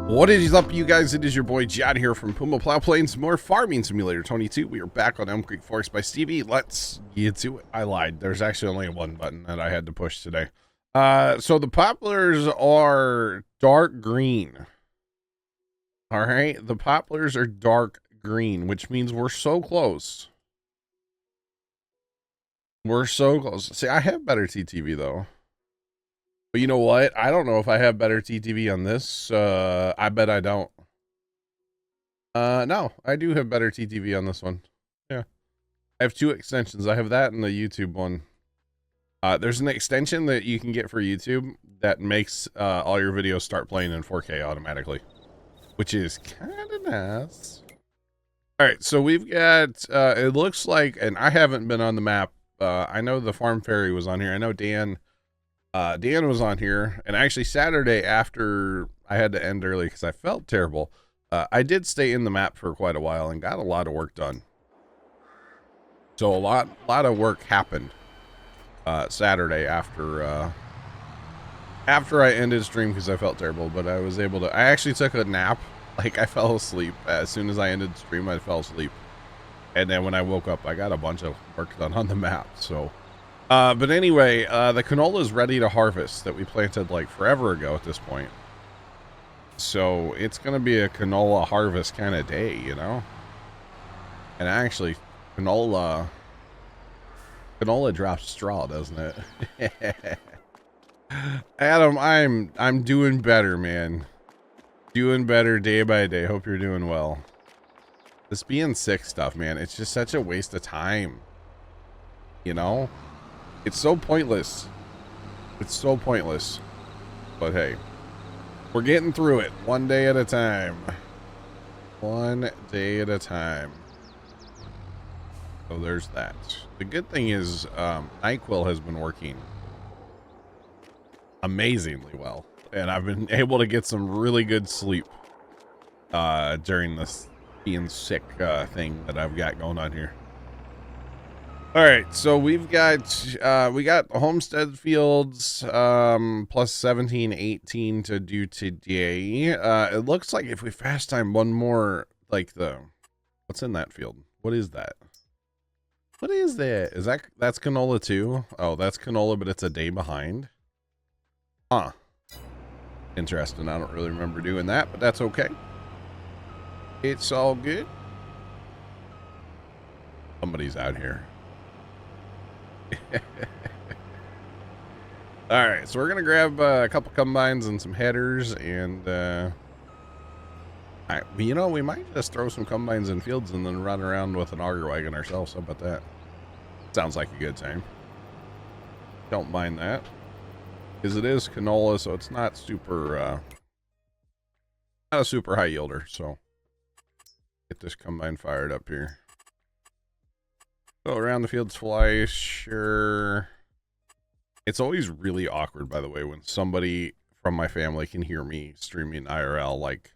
What is up, you guys? It is your boy John here from Puma Plow playing some more Farming Simulator 22. We are back on Elm Creek Forest by Stevie. Let's get to it. I lied. There's actually only one button that I had to push today. So the poplars are dark green. All right, the poplars are dark green, which means we're so close. We're so close. See, I have better TTV though. But you know what? I don't know if I have better TTV on this. I bet I don't. No, I do have better TTV on this one. Yeah. I have two extensions. I have that and the YouTube one. There's an extension that you can get for YouTube that makes all your videos start playing in 4K automatically, which is kind of nice. All right, so we've got, it looks like, and I haven't been on the map. I know the Farm Ferry was on here. I know Dan was on here, and actually Saturday after I had to end early because I felt terrible, I did stay in the map for quite a while and got a lot of work done. So a lot of work happened Saturday after I ended stream because I felt terrible, but I was able to. I actually took a nap. Like, I fell asleep as soon as I ended stream. I fell asleep, and then when I woke up, I got a bunch of work done on the map. So. But anyway, the canola is ready to harvest that we planted like forever ago at this point. So it's going to be a canola harvest kind of day, you know? And actually, canola drops straw, doesn't it? Adam, I'm doing better, man. Doing better day by day. Hope you're doing well. This being sick stuff, man, it's just such a waste of time. You know? It's so pointless. It's so pointless. But hey, we're getting through it one day at a time. One day at a time. So there's that. The good thing is NyQuil has been working amazingly well. And I've been able to get some really good sleep during this being sick thing that I've got going on here. All right, so we got homestead fields plus 17, 18 to do today. It looks like if we fast time one more, like what's in that field? What is that? What is that? That's canola too? Oh, that's canola, but it's a day behind. Huh. Interesting. I don't really remember doing that, but that's okay. It's all good. Somebody's out here. All right, so we're gonna grab a couple combines and some headers, and you know, we might just throw some combines in fields and then run around with an auger wagon ourselves. How about that? Sounds like a good time. Don't mind that, because it is canola, so it's not super not a super high yielder. So get this combine fired up here. Go around the fields twice, sure. It's always really awkward, by the way, when somebody from my family can hear me streaming IRL, like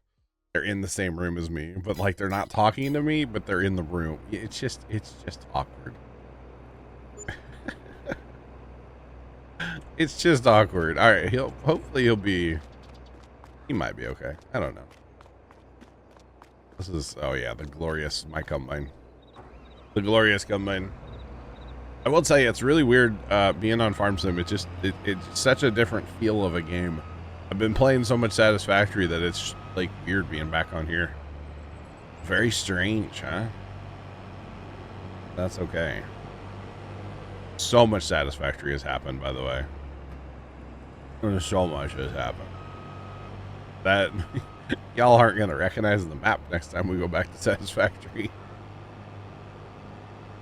they're in the same room as me, but like they're not talking to me, but they're in the room. It's just awkward. It's just awkward. All right, hopefully he might be okay. I don't know. This is, oh yeah, my combine. The glorious combine. I will tell you, it's really weird being on Farm Sim. It's such a different feel of a game. I've been playing so much Satisfactory that it's like weird being back on here. Very strange, huh? That's okay. So much Satisfactory has happened, by the way. So much has happened that y'all aren't gonna recognize the map next time we go back to Satisfactory.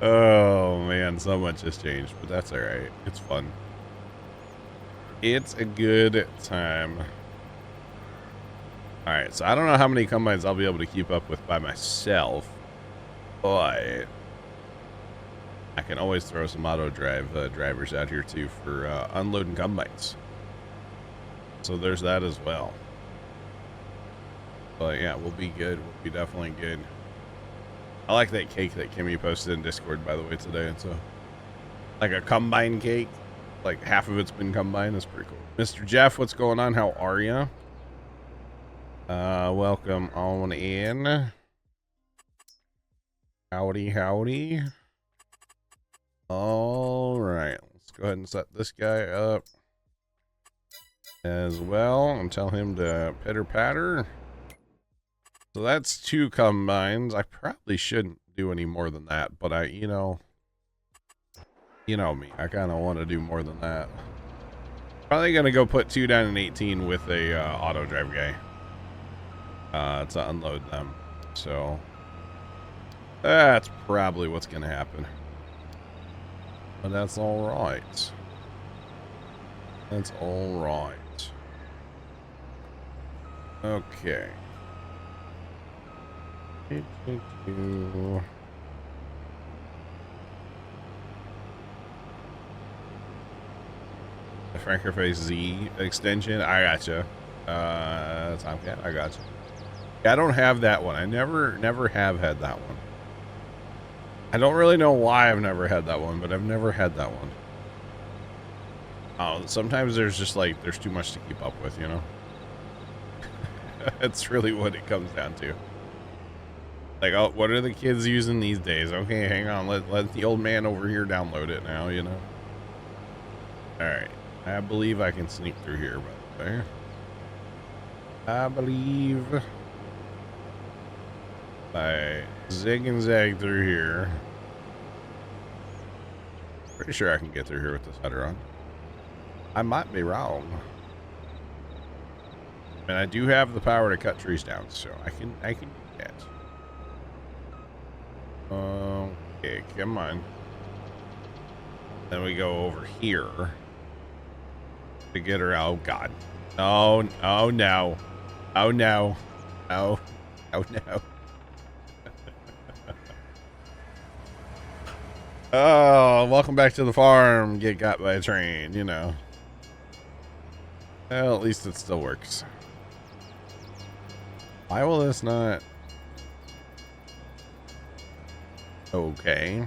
Oh man, so much has changed, but that's all right. It's fun. It's a good time. All right, so I don't know how many combines I'll be able to keep up with by myself, but I can always throw some auto drive drivers out here too for unloading combines. So there's that as well. But yeah, we'll be good. We'll be definitely good. I like that cake that Kimmy posted in Discord, by the way, today. It's like a combine cake. Like half of it's been combined. That's pretty cool. Mr. Jeff, what's going on? How are you? Welcome on in. Howdy, howdy. All right, let's go ahead and set this guy up as well and tell him to pitter patter. So that's 2 combines. I probably shouldn't do any more than that, but you know me, I kind of want to do more than that. Probably gonna go put 2 down in 18 with a auto drive guy to unload them. So that's probably what's gonna happen. But that's all right. That's all right. Okay. The Frankerface Z extension. I gotcha. Tomcat. I gotcha. Yeah, I don't have that one. I never have had that one. I don't really know why I've never had that one, but I've never had that one. Oh, sometimes there's just like, there's too much to keep up with, you know? That's really what it comes down to. Like, oh, what are the kids using these days? Okay, hang on. Let the old man over here download it now, you know? Alright. I believe I can sneak through here, by the way. I believe I zig and zag through here. Pretty sure I can get through here with this header on. I might be wrong. And I do have the power to cut trees down, so I can do that. Okay, come on. Then we go over here to get her. Oh God! Oh no! Oh no! Oh no! Oh no! Oh, welcome back to the farm. Get got by a train, you know. Well, at least it still works. Why will this not? Okay.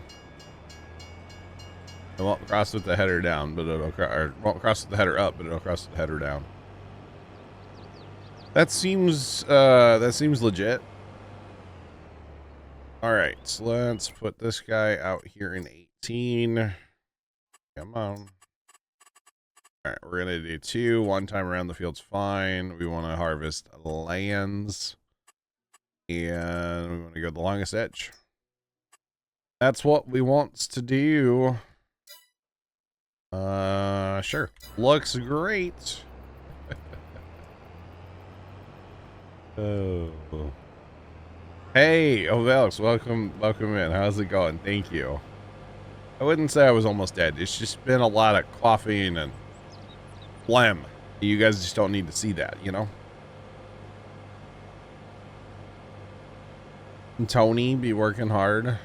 It won't cross with the header down, but it'll won't cross with the header up, but it'll cross with the header down. That seems legit. All right, so let's put this guy out here in 18. Come on. All right, we're gonna do 2. 1 time around the field's fine. We want to harvest lands, and we want to go the longest edge. That's what we want to do. Sure. Looks great. Oh. Hey, Alex, welcome in. How's it going? Thank you. I wouldn't say I was almost dead. It's just been a lot of coughing and phlegm. You guys just don't need to see that, you know? And Tony be working hard.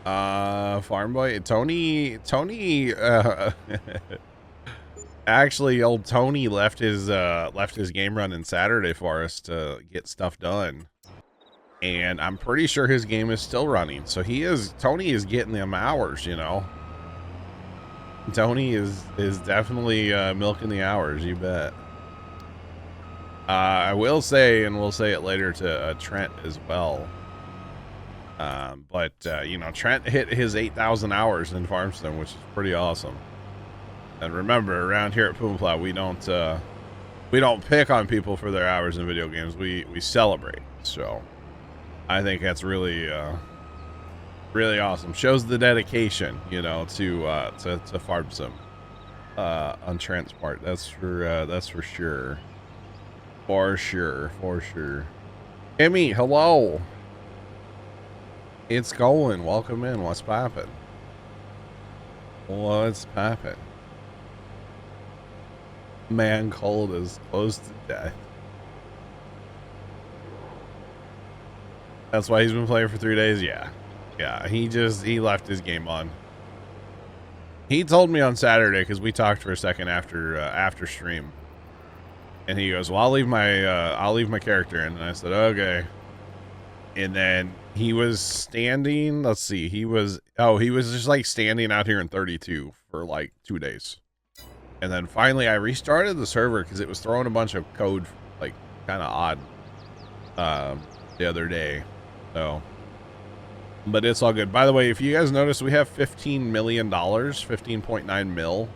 Farm boy, Tony, actually old Tony left his game running Saturday for us to get stuff done. And I'm pretty sure his game is still running. So Tony is getting them hours, you know. Tony is definitely milking the hours, you bet. I will say, and we'll say it later to Trent as well. You know, Trent hit his 8,000 hours in Farmstone, which is pretty awesome. And remember, around here at Puma Plow, we don't pick on people for their hours in video games. We celebrate. So I think that's really really awesome. Shows the dedication, you know, to Farm Sim on Trent's part. That's for sure. For sure. Emmy, hello. It's going. Welcome in. What's poppin'? What's poppin'? Man cold is close to death. That's why he's been playing for 3 days. Yeah. He left his game on. He told me on Saturday, because we talked for a second after stream, and he goes, well, I'll leave my character in. And I said, okay. And then he was standing, let's see, he was just like standing out here in 32 for like 2 days. And then finally I restarted the server because it was throwing a bunch of code kind of odd the other day. So, but it's all good. By the way, if you guys notice, we have $15 million, 15.9 mil.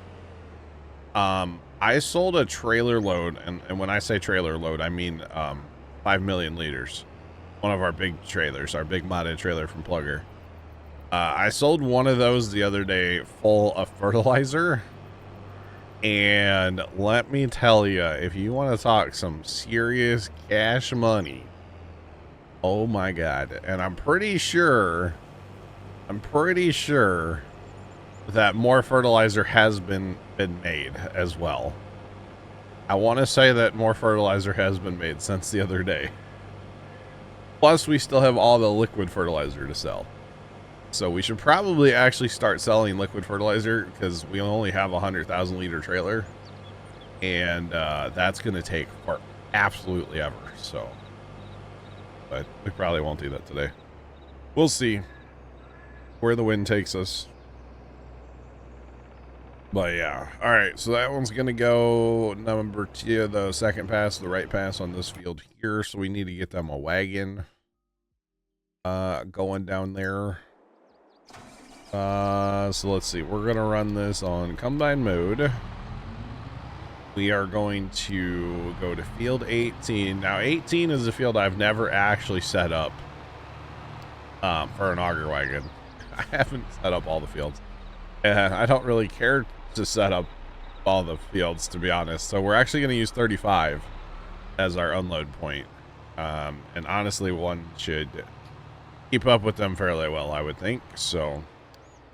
I sold a trailer load, and when I say trailer load, I mean 5 million liters. One of our big trailers, our big modded trailer from Plugger. I sold one of those the other day full of fertilizer. And let me tell you, if you want to talk some serious cash money, oh my God. And I'm pretty sure that more fertilizer has been made as well. I want to say that more fertilizer has been made since the other day. Plus, we still have all the liquid fertilizer to sell. So we should probably actually start selling liquid fertilizer because we only have a 100,000 liter trailer. And that's going to take for absolutely ever. So, but we probably won't do that today. We'll see where the wind takes us. But yeah, all right, so that one's gonna go number 2, the second pass, the right pass on this field here. So we need to get them a wagon going down there. So let's see, we're gonna run this on combine mode. We are going to go to field 18. Now 18 is a field I've never actually set up for an auger wagon. I haven't set up all the fields, and I don't really care to set up all the fields, to be honest. So we're actually going to use 35 as our unload point. And honestly, one should keep up with them fairly well, I would think. So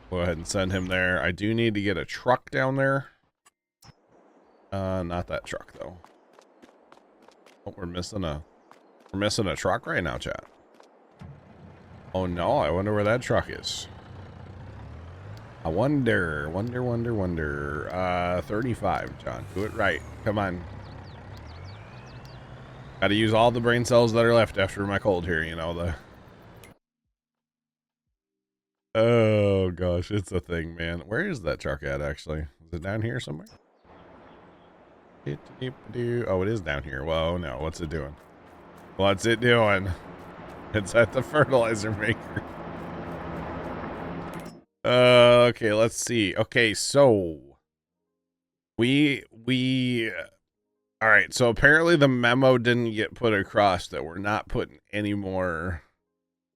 go ahead and send him there. I do need to get a truck down there. Not that truck though. Oh, we're missing a truck right now, chat. Oh no, I wonder where that truck is. I wonder. 35, John. Do it right. Come on. Gotta use all the brain cells that are left after my cold here, you know, the... Oh, gosh, it's a thing, man. Where is that truck at, actually? Is it down here somewhere? Oh, it is down here. Whoa, no. What's it doing? What's it doing? It's at the fertilizer maker. Okay, let's see. Okay, so we all right, so apparently the memo didn't get put across that we're not putting any more,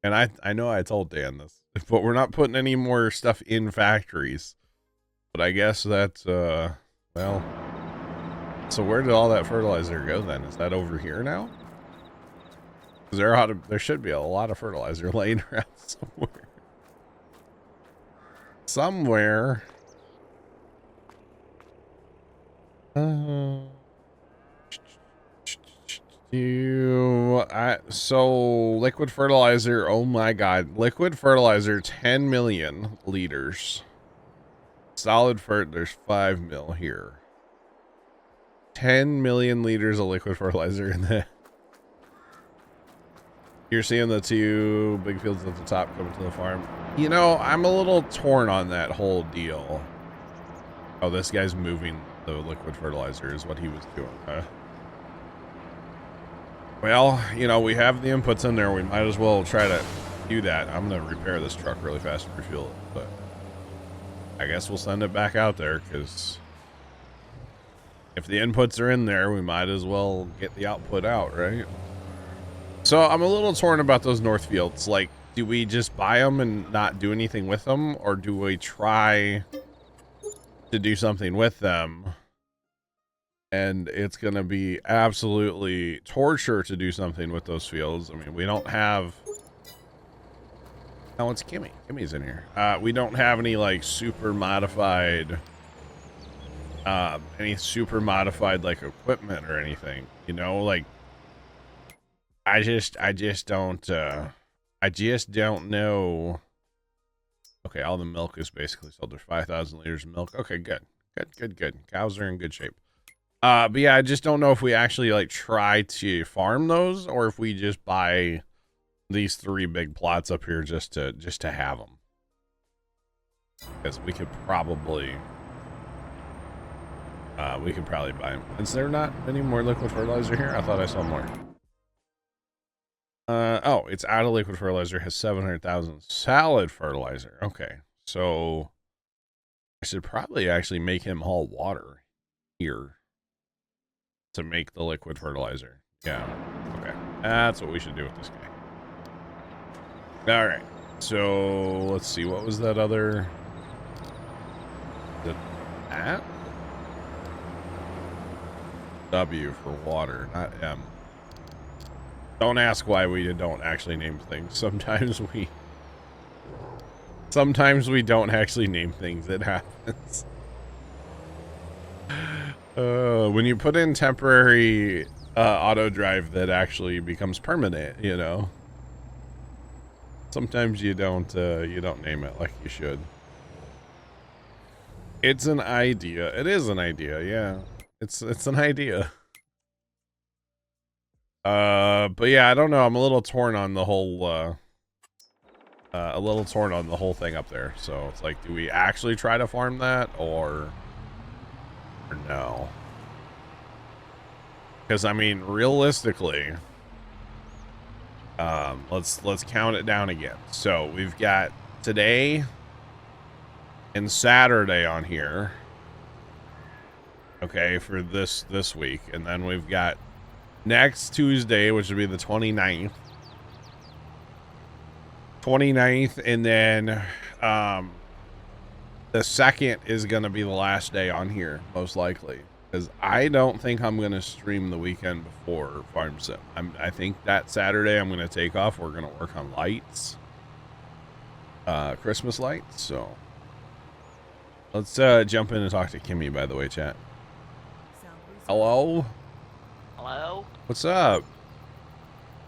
and I know I told Dan this, but we're not putting any more stuff in factories. But I guess that's well, so where did all that fertilizer go then? Is that over here now? There should be a lot of fertilizer laying around somewhere. So liquid fertilizer, oh my God, liquid fertilizer, 10 million liters. Solid fert, there's 5 mil here. 10 million liters of liquid fertilizer in there. You're seeing the 2 big fields at the top coming to the farm. You know, I'm a little torn on that whole deal. Oh, this guy's moving the liquid fertilizer is what he was doing, huh? Well, you know, we have the inputs in there. We might as well try to do that. I'm going to repair this truck really fast and refuel it, but I guess we'll send it back out there because if the inputs are in there, we might as well get the output out, right? So I'm a little torn about those north fields. Like, do we just buy them and not do anything with them? Or do we try to do something with them? And it's going to be absolutely torture to do something with those fields. I mean, we don't have... Oh, it's Kimmy. Kimmy's in here. We don't have any, like, super modified... like, equipment or anything. You know, like... I just don't know. Okay, all the milk is basically sold. There's 5,000 liters of milk. Okay, good. Cows are in good shape. But yeah, I just don't know if we actually like try to farm those or if we just buy these 3 big plots up here just to have them. Because we could probably We could probably buy them. Is there not any more liquid fertilizer here? I thought I saw more. Oh, it's out of liquid fertilizer, has 700,000 solid fertilizer. Okay, so I should probably actually make him haul water here to make the liquid fertilizer. Yeah, okay. That's what we should do with this guy. All right, so let's see. What was that other... that? W for water, not M. Don't ask why we don't actually name things. Sometimes we don't actually name things. It happens. When you put in temporary auto drive that actually becomes permanent, you know. Sometimes you don't name it like you should. It's an idea. It is an idea, yeah. It's an idea. But yeah, I don't know. I'm a little torn on the whole thing up there. So it's like, do we actually try to farm that or no? Because I mean, realistically, let's count it down again. So we've got today and Saturday on here. Okay, for this week, and then we've got next Tuesday, which would be the 29th, and then the 2nd is going to be the last day on here, most likely, because I don't think I'm going to stream the weekend before Farm Sim. I think that Saturday I'm going to take off. We're going to work on lights, Christmas lights, so let's jump in and talk to Kimmy, by the way, chat. Hello? Hello? What's up?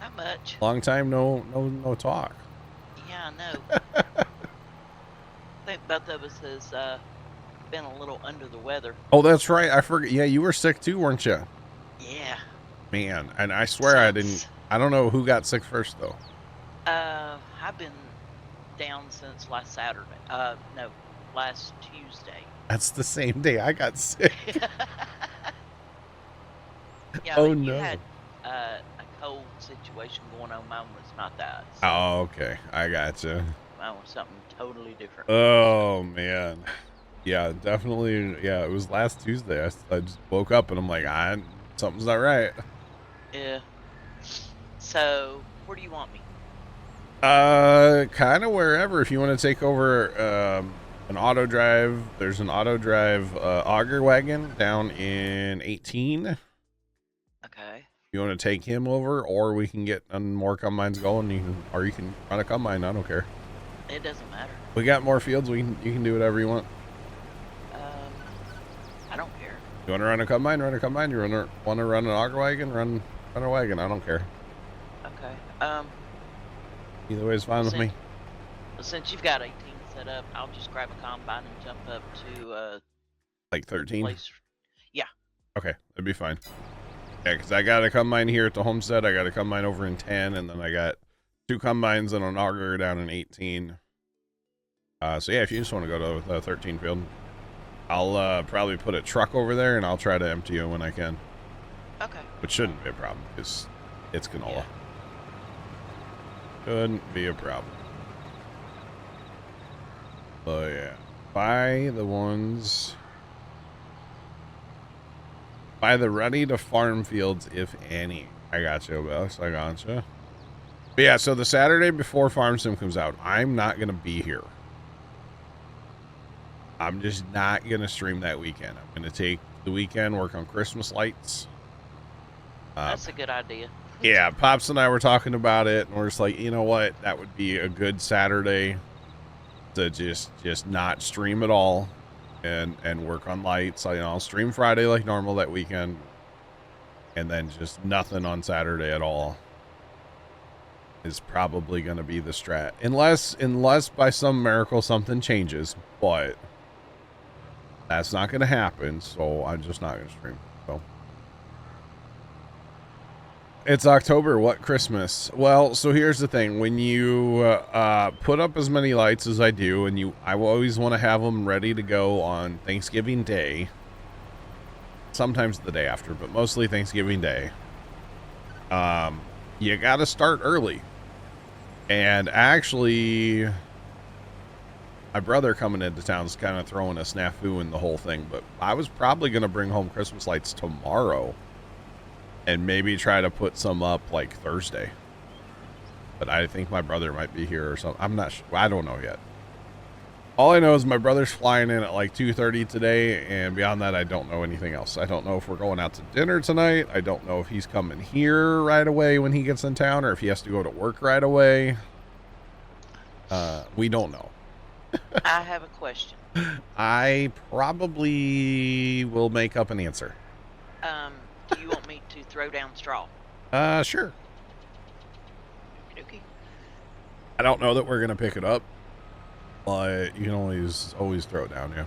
Not much. Long time no talk. Yeah, I know. I think both of us has been a little under the weather. Oh, that's right. I forgot. Yeah, you were sick too, weren't you? Yeah. Man, and I swear I don't know who got sick first though. I've been down since last Saturday. No, last Tuesday. That's the same day I got sick. Yeah, oh you no. had a cold situation going on. Mine was not that. So oh, okay. I gotcha. Mine was something totally different. Oh man. Yeah, definitely. Yeah, it was last Tuesday. I just woke up and I'm like, something's not right. Yeah. So, where do you want me? Kind of wherever. If you want to take over an auto drive, there's an auto drive auger wagon down in 18. Okay. You want to take him over, or we can get more combines going. You can run a combine. I don't care. It doesn't matter. We got more fields. You can do whatever you want. I don't care. You want to run a combine? Run a combine. You want to run an auger wagon? Run a wagon. I don't care. Okay. Either way is fine with me. Since you've got 18 set up, I'll just grab a combine and jump up to like 13. Yeah. Okay, that'd be fine. Yeah, because I got a combine here at the homestead. I got a combine over in 10, and then I got 2 combines and an auger down in 18. So yeah, if you just want to go to the 13 field, I'll probably put a truck over there, and I'll try to empty it when I can. Okay. Which shouldn't be a problem, because it's canola. Yeah. Shouldn't be a problem. Oh yeah. Buy the ones... Buy the ready to farm fields, if any. I got you, Bess. I got you. But yeah, so the Saturday before Farm Sim comes out, I'm not going to be here. I'm just not going to stream that weekend. I'm going to take the weekend, work on Christmas lights. That's a good idea. Yeah, Pops and I were talking about it, and we're just like, you know what? That would be a good Saturday to just not stream at all. And work on lights. I'll stream Friday like normal that weekend, and then just nothing on Saturday at all is probably going to be the strat, unless by some miracle something changes, but that's not going to happen. So I'm just not going to stream. So it's October. What Christmas? Well, so here's the thing. When you put up as many lights as I do, and I always want to have them ready to go on Thanksgiving Day. sometimes the day after, but mostly Thanksgiving Day. You got to start early. And actually, my brother coming into town is kind of throwing a snafu in the whole thing, but I was probably going to bring home Christmas lights tomorrow and maybe try to put some up like Thursday. But I think my brother might be here or something. I'm not sure. I don't know yet. All I know is my brother's flying in at like 2:30 today, and beyond that, I don't know anything else. I don't know if we're going out to dinner tonight. I don't know if he's coming here right away when he gets in town, or if he has to go to work right away. We don't know. I have a question. I probably will make up an answer. Do you want me to throw down straw? Sure. Okay. I don't know that we're gonna pick it up, but you can always throw it down, yeah.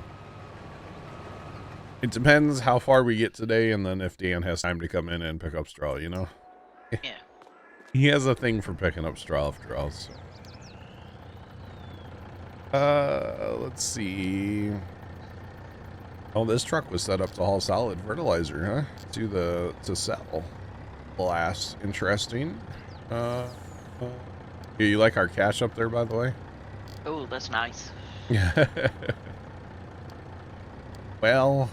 It depends how far we get today, and then if Dan has time to come in and pick up straw, you know? Yeah. He has a thing for picking up straw after all, so. Let's see. Oh, this truck was set up to haul solid fertilizer, huh? To sell. Blast. Interesting. You like our cash up there, by the way? Oh, that's nice. Yeah. Well,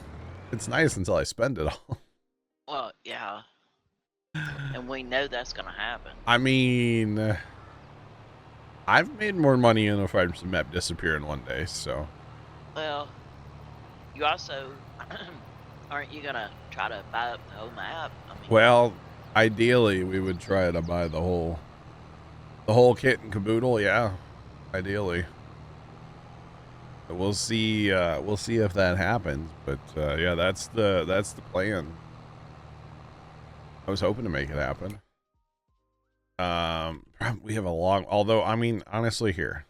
it's nice until I spend it all. Well, yeah. And we know that's going to happen. I mean, I've made more money in a Fire map disappearing one day, so. Well, you also, aren't you going to try to buy up the whole map? I mean, Well, ideally, we would try to buy the whole kit and caboodle, yeah. Ideally. We'll see if that happens, but yeah, that's the plan. I was hoping to make it happen. We have a long, although I mean, honestly, here,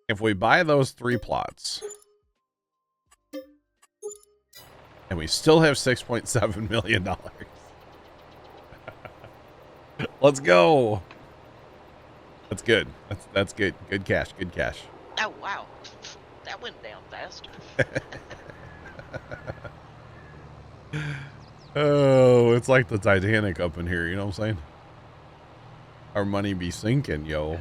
if we buy those 3 plots and we still have $6.7 million, let's go. That's good. That's good. Good cash. Good cash. oh, wow. That went down fast. Oh, it's like the Titanic up in here, you know what I'm saying? Our money be sinking, yo.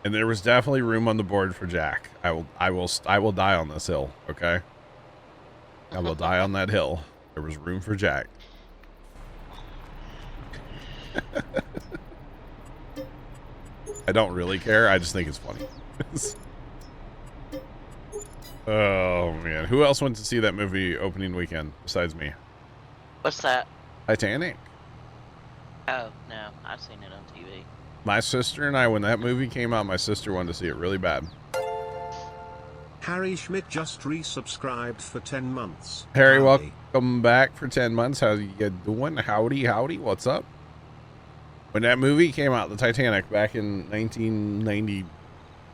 And there was definitely room on the board for Jack. I will die on this hill, okay? I will die on that hill. There was room for Jack. I don't really care. I just think it's funny. Oh, man. Who else went to see that movie opening weekend besides me? What's that? Titanic. Oh, no. I've seen it on TV. My sister and I, when that movie came out, my sister wanted to see it really bad. Harry Schmidt just resubscribed for 10 months. Harry, Howdy. welcome back for 10 months. How you doing? Howdy, howdy. What's up? When that movie came out, the Titanic, back in 1990,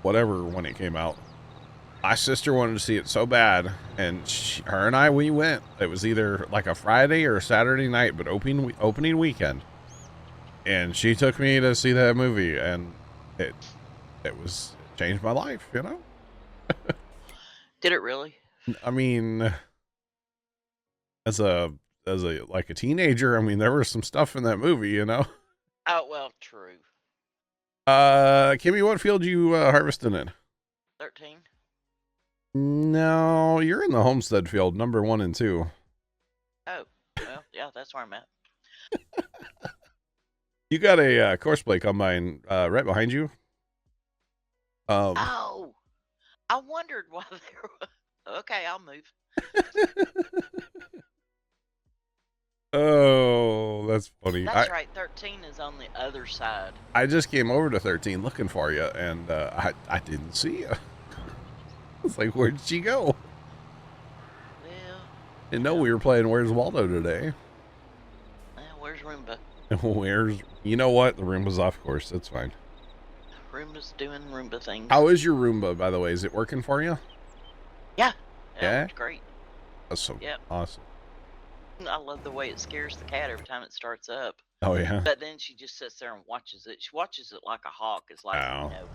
whatever, when it came out, my sister wanted to see it so bad, and her and I, we went. It was either like a Friday or a Saturday night, but opening weekend. And she took me to see that movie, and it changed my life, you know? Did it really? I mean, as a like a teenager, I mean, there was some stuff in that movie, you know? Oh, well, true. Kimmy, what field you harvesting in? 13? No, you're in the homestead field, number 1 and 2. Oh, well, yeah, that's where I'm at. You got a Courseplay combine right behind you. Oh, I wondered why there was... Okay, I'll move. Oh, that's funny. That's right, 13 is on the other side. I just came over to 13 looking for you, and I didn't see you. It's like, where'd she go? Well... Didn't know we were playing Where's Waldo today. Where's Roomba? You know what? The Roomba's off course. That's fine. Roomba's doing Roomba things. How is your Roomba, by the way? Is it working for you? Yeah. Yeah? It's great. That's so Yep. awesome. I love the way it scares the cat every time it starts up. Oh, yeah? But then she just sits there and watches it. She watches it like a hawk. It's like, Oh. you know,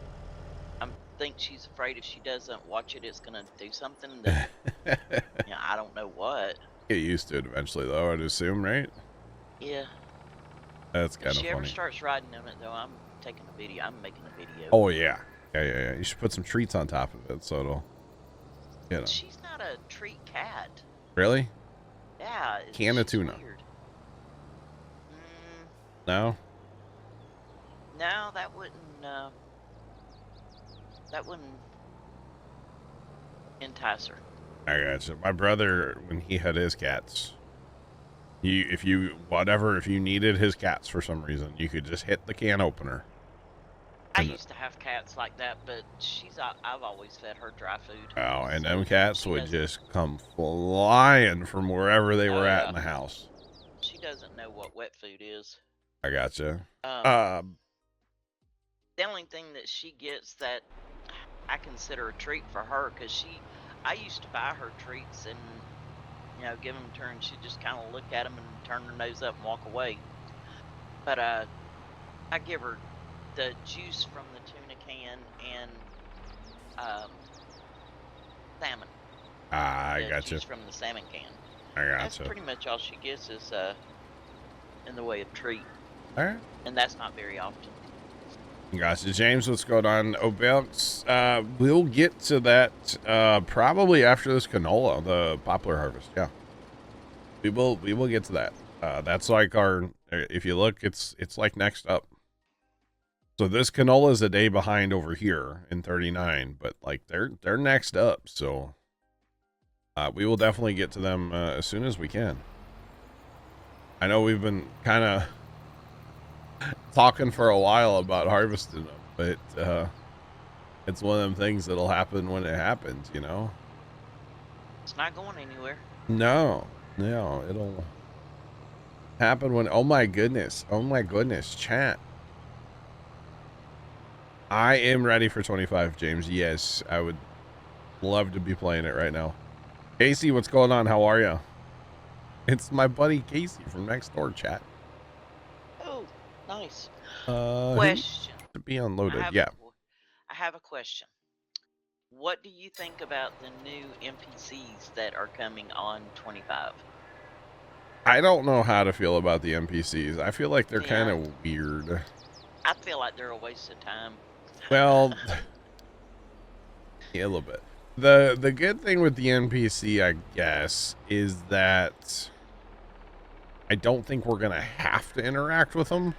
I think she's afraid if she doesn't watch it, it's going to do something that, you know, I don't know what. Get used to it eventually, though, I'd assume, right? Yeah. That's If kind of she ever funny. starts riding on it, though, I'm taking a video. I'm making a video. Oh, yeah. Yeah. You should put some treats on top of it so it'll, you know. She's not a treat cat. Really? Yeah, Can of she's tuna. weird. No? No, that wouldn't entice her. I gotcha. My brother, when he had his cats, if you needed his cats for some reason, you could just hit the can opener. I used to have cats like that, but I've always fed her dry food. Oh, and so them cats she would doesn't- just come flying from wherever they were at in the house. She doesn't know what wet food is. I gotcha. The only thing that she gets that I consider a treat for her, because I used to buy her treats and, give them to her, and she'd just kind of look at them and turn her nose up and walk away. But I give her the juice from the tuna can and salmon. I gotcha. Juice from the salmon can. I That's gotcha. pretty much all she gets is in the way of treat. All right. And that's not very often. Gotcha. James, what's going on? Obelix, we'll get to that probably after this canola, the poplar harvest. Yeah. We will get to that. That's like our, if you look, it's like next up. So this canola is a day behind over here in 39, but like they're next up. So we will definitely get to them as soon as we can. I know we've been kind of talking for a while about harvesting them, but it's one of them things that'll happen when it happens, you know? It's not going anywhere. No, it'll happen when, oh my goodness, chat. I am ready for 25, James. Yes, I would love to be playing it right now. Casey, what's going on? How are you? It's my buddy Casey from next door, chat. Oh, nice. Question. To be unloaded, yeah. I have a question. What do you think about the new NPCs that are coming on 25? I don't know how to feel about the NPCs. I feel like they're kind of weird. I feel like they're a waste of time. Well, yeah, a little bit. The good thing with the NPC, I guess, is that I don't think we're gonna have to interact with them.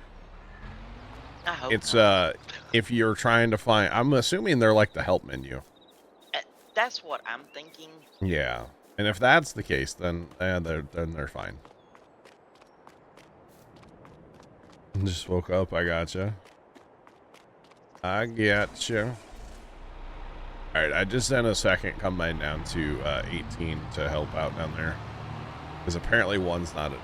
I hope it's not. If you're trying to find, I'm assuming they're like the help menu. That's what I'm thinking. Yeah, and if that's the case, then they're fine. Just woke up. I gotcha. All right, I just sent a second combine down to 18 to help out down there, because apparently one's not a.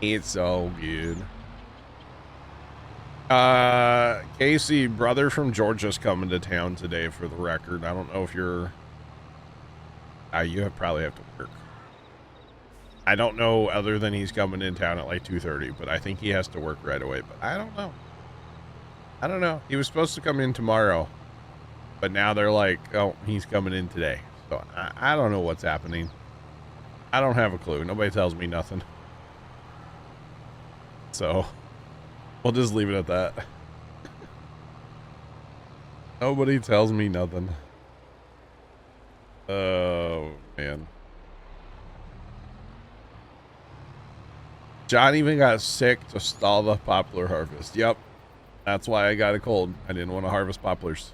It's all good. Casey, brother from Georgia's coming to town today, for the record. I don't know if you're. You probably have to work. I don't know, other than he's coming in town at like 2:30, but I think he has to work right away. But I don't know. He was supposed to come in tomorrow, but now they're like, oh, he's coming in today. So I don't know what's happening. I don't have a clue. Nobody tells me nothing. So we'll just leave it at that. Nobody tells me nothing. Oh, man. John even got sick to stall the poplar harvest. Yep. That's why I got a cold. I didn't want to harvest poplars.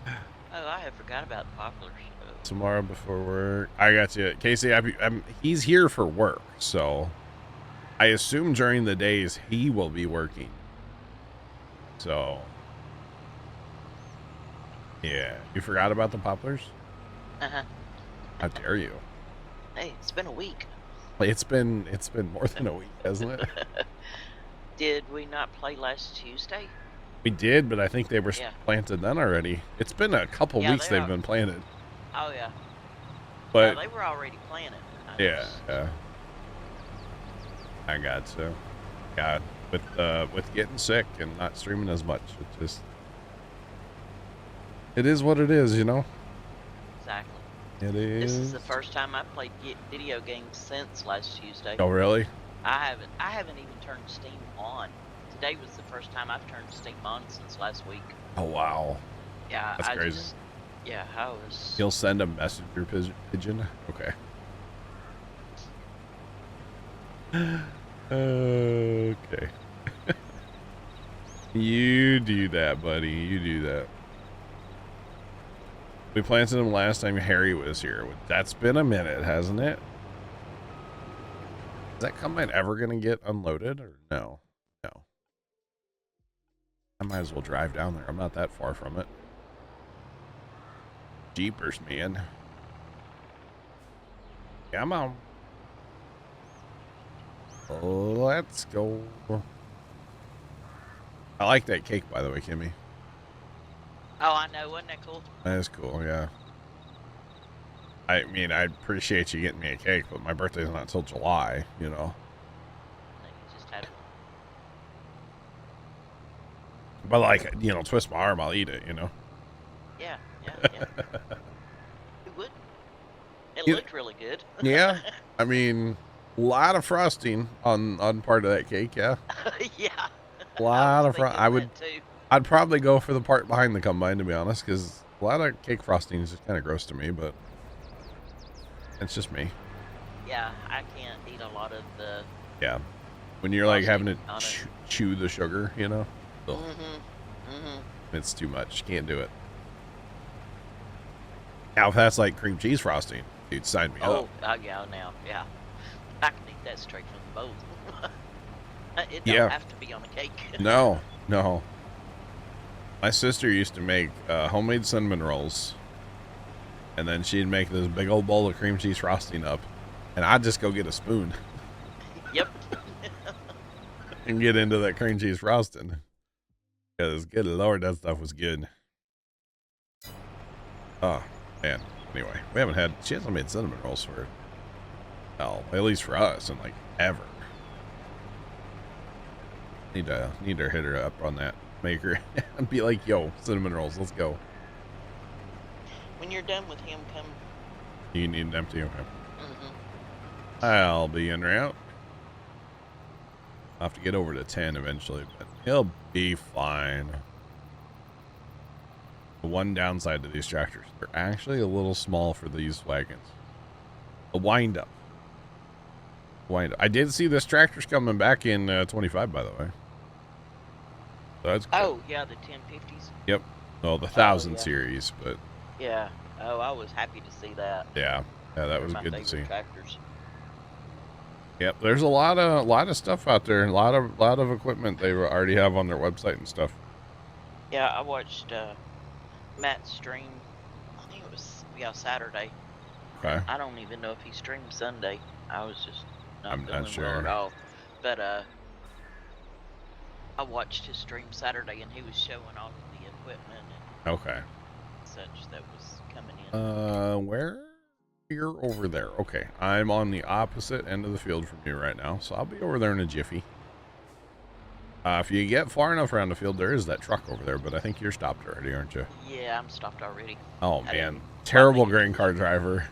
Oh, I had forgot about the poplars. Tomorrow before work. I got you. Casey, he's here for work, so I assume during the days he will be working. So, yeah. You forgot about the poplars? Uh-huh. How dare you? Hey, it's been a week. It's been more than a week, hasn't it? Did we not play last Tuesday? We did, but I think they were planted then already. It's been a couple weeks they've been planted. Oh, yeah. But no, they were already planted. Yeah. I got so. God, with getting sick and not streaming as much, It is what it is, you know? Exactly. It is. This is the first time I played video games since last Tuesday. Oh, really? I haven't even turned Steam on. Today was the first time I've turned Steam on since last week. Oh, wow. Yeah, That's crazy. I was. He'll send a messenger pigeon? Okay. Okay. You do that, buddy. You do that. We planted him last time Harry was here. That's been a minute, hasn't it? Is that combine ever going to get unloaded or no? No. I might as well drive down there. I'm not that far from it. Jeepers, man. Come on. Let's go. I like that cake, by the way, Kimmy. Oh, I know. Wasn't that cool? That is cool, yeah. I mean, I appreciate you getting me a cake, but my birthday's not till July, you know. No, you just had. But like, you know, twist my arm, I'll eat it, you know. Yeah. It would. It You- looked really good. Yeah, I mean, a lot of frosting on part of that cake, yeah. Yeah. A lot of thinking I would. that too. I'd probably go for the part behind the combine, to be honest, because a lot of cake frosting is just kind of gross to me, but it's just me. Yeah, I can't eat a lot of the. Yeah, when you're like having to Frosting on it. chew the sugar, you know, ugh, Mm-hmm. it's too much. Can't do it. Now, if that's like cream cheese frosting, dude, sign me Oh, up. yeah, now, yeah. I can eat that straight from the bowl. It don't Yeah. have to be on a cake. No. My sister used to make homemade cinnamon rolls, and then she'd make this big old bowl of cream cheese frosting up, and I'd just go get a spoon Yep. and get into that cream cheese frosting. Because, good Lord, that stuff was good. Oh, man. Anyway, she hasn't made cinnamon rolls for, well, at least for us, in like ever. Need to hit her up on that. Make her and be like, yo, cinnamon rolls, let's go. When you're done with him, come. You need an empty, okay. Mm-hmm. I'll be en route. I'll have to get over to 10 eventually, but he'll be fine. The one downside to these tractors, they're actually a little small for these wagons. A wind up. I did see this tractor's coming back in 25, by the way. So that's good. Oh, yeah, the 1050s. Yep. Well, the 1000 yeah. series, but Yeah. Oh, I was happy to see that. yeah, that They're was my good to favorite see. Tractors. Yep, there's a lot of stuff out there, a lot of equipment they already have on their website and stuff. Yeah, I watched Matt's stream. I think it was Saturday. Okay. I don't even know if he streamed Sunday. I was just I'm feeling not well at sure. all. But I watched his stream Saturday, and he was showing all of the equipment and Okay. such that was coming in. Where? You're over there. Okay, I'm on the opposite end of the field from you right now, so I'll be over there in a jiffy. If you get far enough around the field, there is that truck over there, but I think you're stopped already, aren't you? Yeah, I'm stopped already. Oh, I man. didn't Terrible quite make it. grain car driver.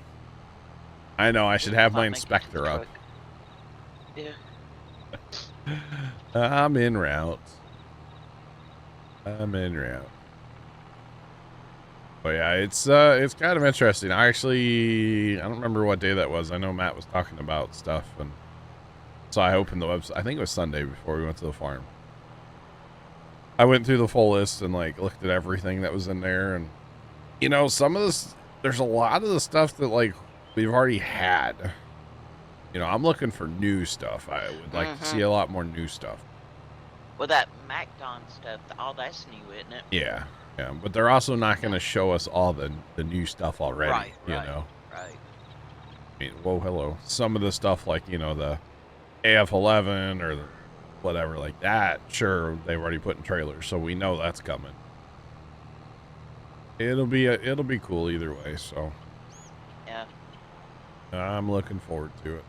I know, I should have my Might make it to the inspector up. truck. Yeah. I'm en route. But yeah, it's kind of interesting. I don't remember what day that was. I know Matt was talking about stuff, and so I opened the website. I think it was Sunday before we went to the farm. I went through the full list and like looked at everything that was in there, and you know, there's a lot of the stuff that like we've already had. You know, I'm looking for new stuff. I would like to see a lot more new stuff. Well, that MacDon stuff, all that's new, isn't it? Yeah, but they're also not going to show us all the new stuff already. Right, you know. Right. I mean, whoa, hello. Some of the stuff like, you know, the AF11 or the whatever like that, sure, they've already put in trailers, so we know that's coming. It'll be cool either way, so Yeah. I'm looking forward to it.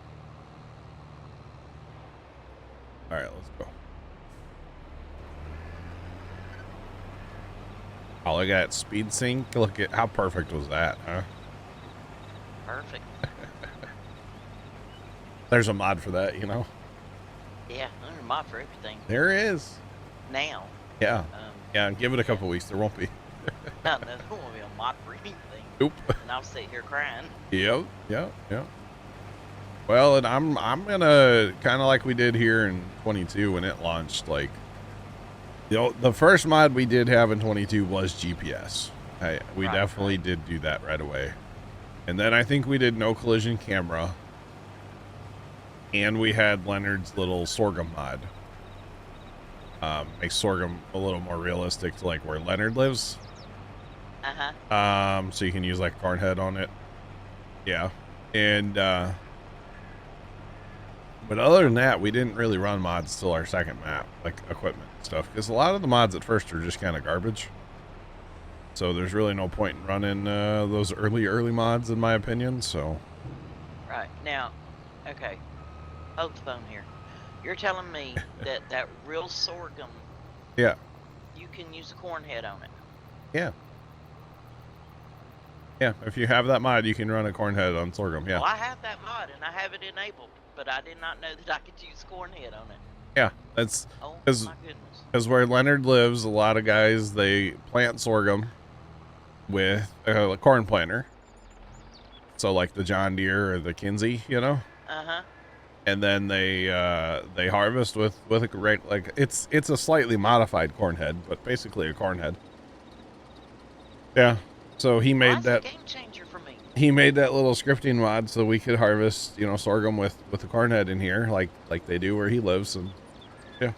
All right, let's go. Oh, look at that speed sync. Look at how perfect was that, huh? Perfect. There's a mod for that, you know? Yeah, there's a mod for everything There is. now. Yeah. Yeah, give it a couple weeks. There won't be. No, there won't be a mod for anything. Nope. And I'll sit here crying. Yep. Well, and I'm gonna kind of like we did here in 22 when it launched. Like, the first mod we did have in 22 was GPS. We definitely did do that right away. And then I think we did no collision camera. And we had Leonard's little sorghum mod. Makes sorghum a little more realistic to like where Leonard lives. So you can use like corn head on it. Yeah. And but other than that, we didn't really run mods till our second map, like equipment and stuff, because a lot of the mods at first are just kind of garbage. So there's really no point in running those early mods, in my opinion. So. Right now, okay. Hold the phone here. You're telling me that real sorghum. Yeah. You can use a corn head on it. Yeah. Yeah, if you have that mod, you can run a corn head on sorghum. Yeah. Well, I have that mod and I have it enabled, but I did not know that I could use corn head on it. Yeah, that's oh my goodness. Because where Leonard lives, a lot of guys, they plant sorghum with a corn planter. So like the John Deere or the Kinsey, you know. And then they harvest with a like it's a slightly modified corn head, but basically a corn head. Yeah. So he made that game changer for me. He made that little scripting mod so we could harvest, you know, sorghum with the corn head in here, like they do where he lives, and yeah.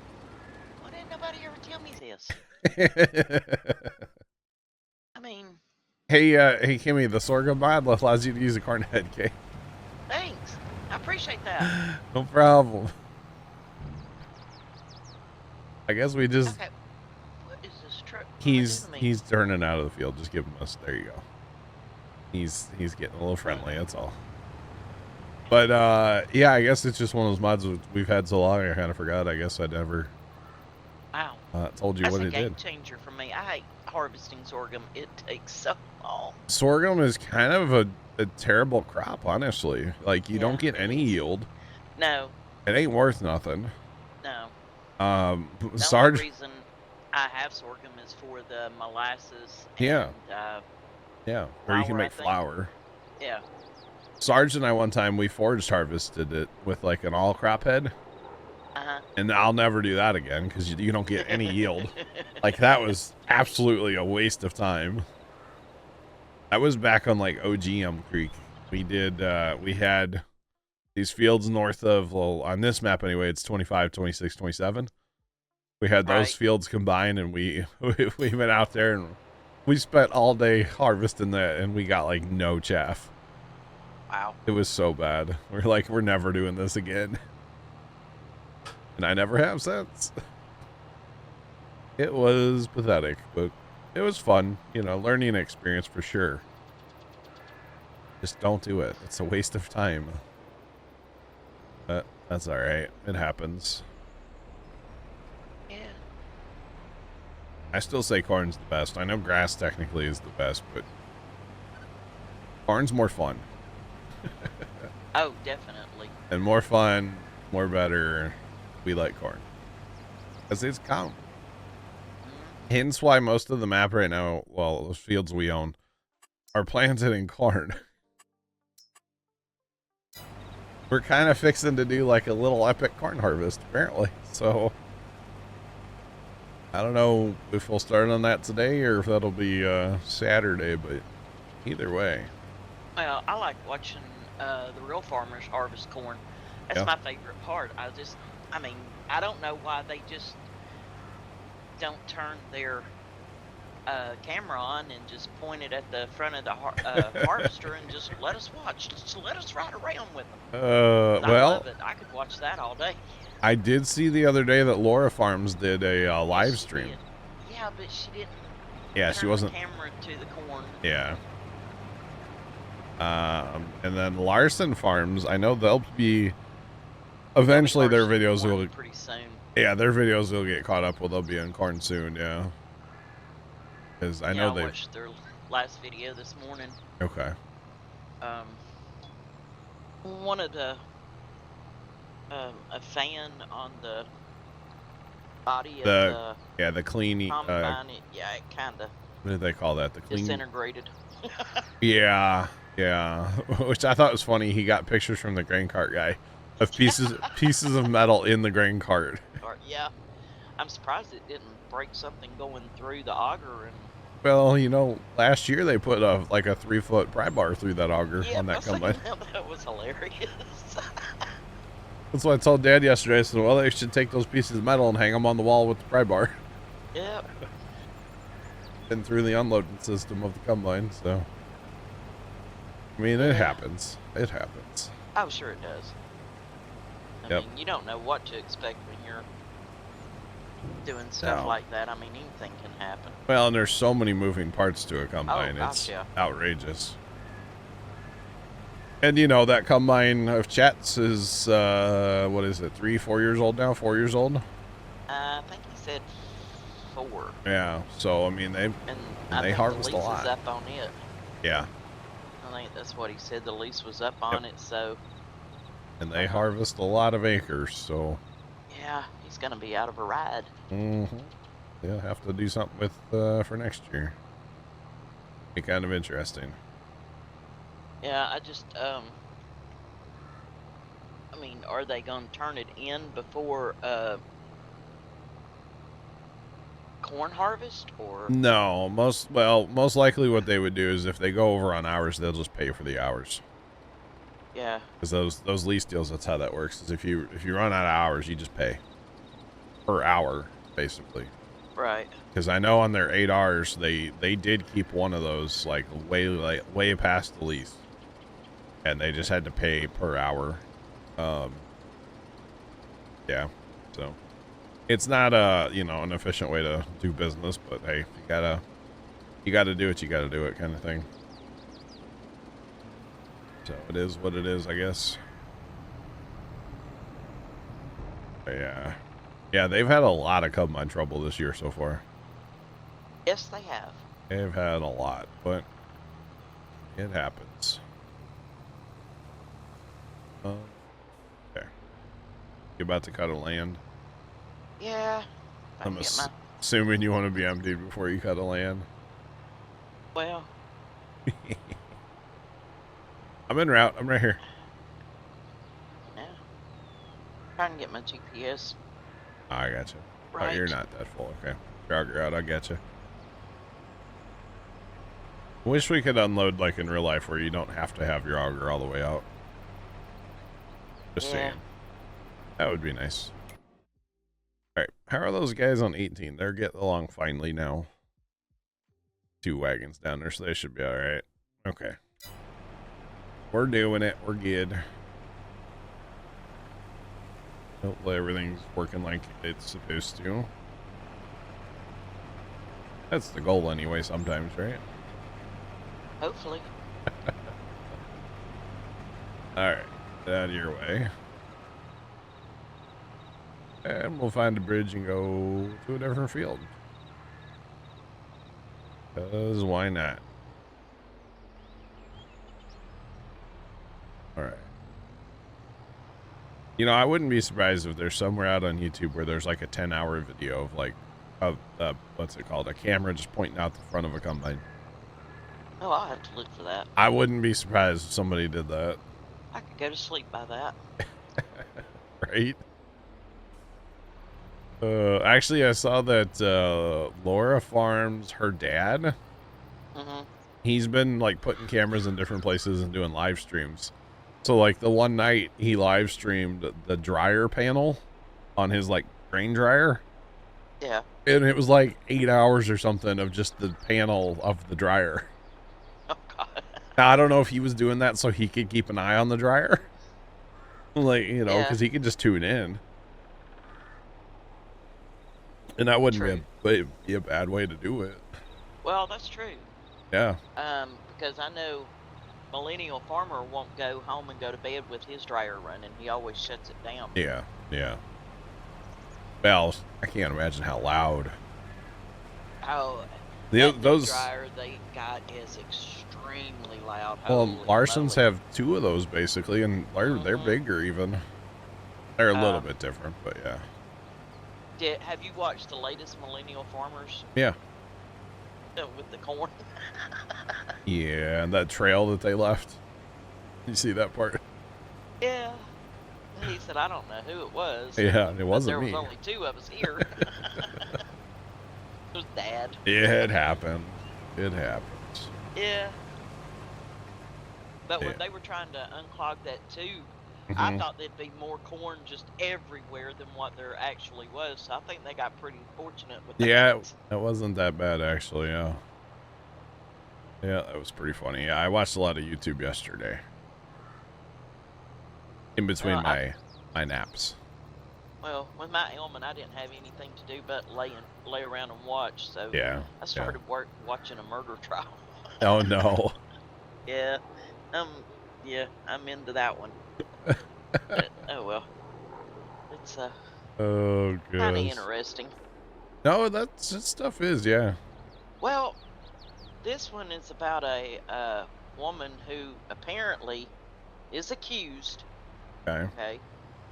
Why didn't nobody ever tell me this? I mean. Hey, Kimmy, the sorghum mod allows you to use a corn head, okay? Thanks. I appreciate that. No problem. I guess we just. Okay. What is this truck? He's turning out of the field. Just give him us. There you go. He's getting a little friendly. That's all. But yeah, I guess it's just one of those mods we've had so long. I kind of forgot. I guess I never. Wow. Told you That's what a it game did. changer for me. I hate harvesting sorghum. It takes so long. Sorghum is kind of a terrible crop, honestly. Like you don't get any yield. No. It ain't worth nothing. No. The only reason I have sorghum is for the molasses. And, yeah, or you can make flour. Yeah. Sarge and I one time we foraged harvested it with like an all crop head. And I'll never do that again because you don't get any yield. Like that was absolutely a waste of time. That was back on like OGM Creek. We did we had these fields north of, well, on this map anyway, it's 25, 26, 27. We had those fields combined, and we went out there and we spent all day harvesting that, and we got like no chaff. Wow. It was so bad. We're like, we're never doing this again. And I never have since. It was pathetic, but it was fun. You know, learning experience for sure. Just don't do it. It's a waste of time. But that's all right. It happens. Yeah. I still say corn's the best. I know grass technically is the best, but corn's more fun. Oh, definitely. And more fun, more better. We like corn. Because it's calm. Hence why most of the map right now, well, those fields we own, are planted in corn. We're kind of fixing to do like a little epic corn harvest, apparently. So, I don't know if we'll start on that today or if that'll be Saturday, but either way. Well, I like watching the real farmers harvest corn. That's my favorite part. I mean, I don't know why they just don't turn their camera on and just point it at the front of the harvester and just let us watch. Just let us ride around with them. Well, I love it. I could watch that all day. I did see the other day that Laura Farms did a live stream. Yeah, but she didn't. Yeah, she wasn't. The camera to the corn. Yeah. And then Larson Farms, I know they'll be. Eventually, their videos will pretty soon. Yeah, their videos will get caught up. Well, they'll be in corn soon. Yeah. Because I Yeah, know I they've. watched their last video this morning. Okay. One of the a fan on the body of the The clean. combine. Yeah, it kind of What did they call that? The clean. disintegrated. Yeah. Which I thought was funny. He got pictures from the grain cart guy of pieces of metal in the grain cart. Or, yeah, I'm surprised it didn't break something going through the auger. And Well, last year they put a 3-foot pry bar through that auger yeah, on that combine. that was hilarious. That's what I told Dad yesterday. I said, well, they should take those pieces of metal and hang them on the wall with the pry bar. Yep. And through the unloading system of the combine, so. I mean, it happens. It happens. Oh, sure it does. I mean, you don't know what to expect when you're doing stuff like that. I mean, anything can happen. Well, and there's so many moving parts to a combine. Oh, it's gotcha. outrageous. And that combine of Chet's is, what is it, 3-4 years old now? 4 years old? I think he said 4. Yeah, so, I mean, they harvest a lot. The lease is up on it. Yeah. I think that's what he said. The lease was up on it, so. And they harvest a lot of acres, so. Yeah, he's going to be out of a ride. Mm-hmm. They'll have to do something with, for next year. Be kind of interesting. Yeah, I just, I mean, are they going to turn it in before, corn harvest, or? No, most likely what they would do is if they go over on hours, they'll just pay for the hours. Yeah. Because those lease deals, that's how that works. Is if you run out of hours, you just pay per hour, basically. Right. Because I know on their 8Rs, they did keep one of those way past the lease, and they just had to pay per hour. Yeah, so it's not an efficient way to do business, but hey, you gotta do what you gotta do, it kind of thing. So it is what it is, I guess. But yeah, they've had a lot of combine trouble this year so far. Yes, they have. They've had a lot, but it happens. Okay. You about to cut a land? Yeah. I'm assuming you want to be emptied before you cut a land. Well. I'm en route. I'm right here. Yeah. Trying to get my GPS. Oh, I got you. Right. Oh, you're not that full. Okay. Jogger out. I got you. Wish we could unload like in real life where you don't have to have your auger all the way out. Just saying. That would be nice. Alright. How are those guys on 18? They're getting along finely now. 2 wagons down there, so they should be alright. Okay. We're doing it. We're good. Hopefully everything's working like it's supposed to. That's the goal anyway sometimes, right? Hopefully. Alright. Get out of your way. And we'll find a bridge and go to a different field. Because why not? Alright. I wouldn't be surprised if there's somewhere out on YouTube where there's like a 10-hour video of like, what's it called? A camera just pointing out the front of a combine. Oh, I'll have to look for that. I wouldn't be surprised if somebody did that. I could go to sleep by that. Right? Actually, I saw that Laura Farms, her dad, he's been like putting cameras in different places and doing live streams. So like the one night he live streamed the dryer panel on his like grain dryer. Yeah. And it was like 8 hours or something of just the panel of the dryer. Oh, God. Now, I don't know if he was doing that so he could keep an eye on the dryer. Like, because he could just tune in. And that wouldn't be a bad way to do it. Well, that's true. Yeah. Because I know Millennial Farmer won't go home and go to bed with his dryer running. He always shuts it down. Yeah, yeah. Well, I can't imagine how loud. Oh, The, That those, dryer they got is extremely loud. well, Holy Larson's moly. have 2 of those basically, and they're Mhm. bigger even. They're a little bit different, but yeah. Have you watched the latest Millennial Farmers Yeah. with the corn? Yeah, and that trail that they left. You see that part? Yeah. He said, I don't know who it was. Yeah, it But wasn't there was me. only 2 of us here. It was Dad. Yeah, it happened. It happens. Yeah. But when Yeah. they were trying to unclog that tube, I Mhm. thought there'd be more corn just everywhere than what there actually was. So I think they got pretty fortunate with that. Yeah, it wasn't that bad actually, yeah. Yeah, that was pretty funny. Yeah, I watched a lot of YouTube yesterday. In between Well, my naps. Well, with my ailment, I didn't have anything to do but lay around and watch. So Yeah. I started watching a murder trial. Oh no. Yeah, yeah, I'm into that one. But, oh well, it's Oh kind of goodness. interesting. No, that stuff is, yeah. Well, this one is about a woman who apparently is accused. Okay. Okay,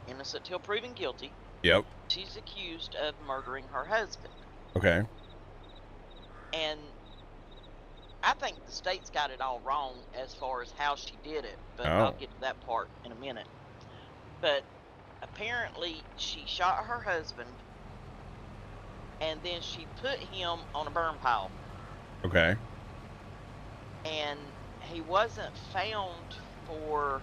innocent till proven guilty. Yep. She's accused of murdering her husband, Okay. and I think the state's got it all wrong as far as how she did it, but I'll get to that part in a minute. But apparently she shot her husband, and then she put him on a burn pile. Okay. And he wasn't found for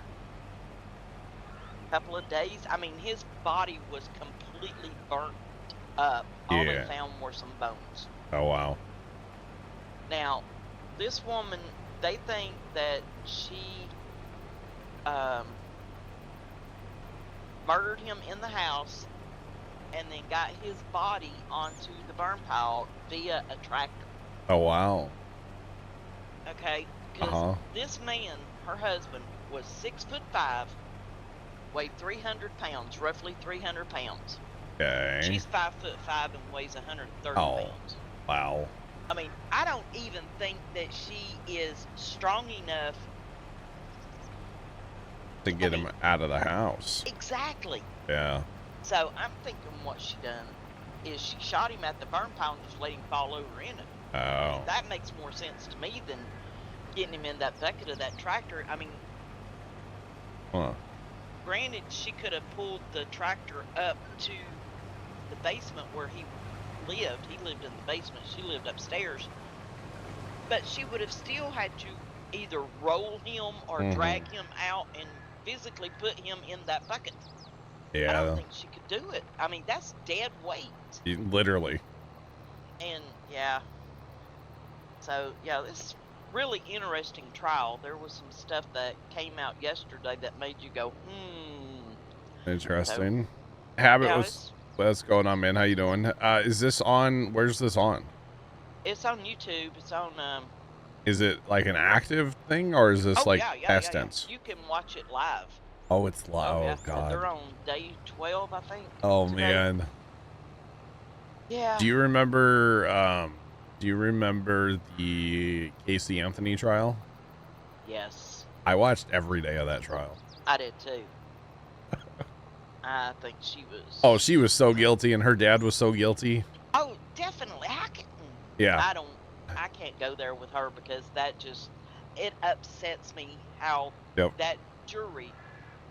a couple of days. I mean, his body was completely burnt up. All they found were some bones. Oh wow. Now, this woman, they think that she murdered him in the house and then got his body onto the burn pile via a tractor. Oh wow. Okay, because this man, her husband, was 6'5", weighed 300 pounds, roughly 300 pounds. Okay. She's 5'5" and weighs 130 pounds. Wow. I mean, I don't even think that she is strong enough To get him out of the house. Exactly. Yeah. So I'm thinking what she done is she shot him at the burn pile and just let him fall over in it. Oh. I mean, that makes more sense to me than getting him in that bucket of that tractor. I mean, granted, she could have pulled the tractor up to the basement where he lived. He lived in the basement. She lived upstairs. But she would have still had to either roll him or drag him out and physically put him in that bucket. Yeah. I don't think she could do it. I mean, that's dead weight. Literally. And yeah. So yeah, this is really interesting trial. There was some stuff that came out yesterday that made you go, Interesting. Habit, what's going on, man? How you doing? Is this on? Where's this on? It's on YouTube. It's on. Is it like an active thing, or is this past tense? You can watch it live. Oh, it's live. Oh, God. They're on day 12, I think. Oh today. man. Yeah. Do you remember? The Casey Anthony trial? Yes. I watched every day of that trial. I did too. I think she was. Oh, she was so guilty, and her dad was so guilty. Oh, definitely. Yeah. I can't go there with her because it upsets me how that jury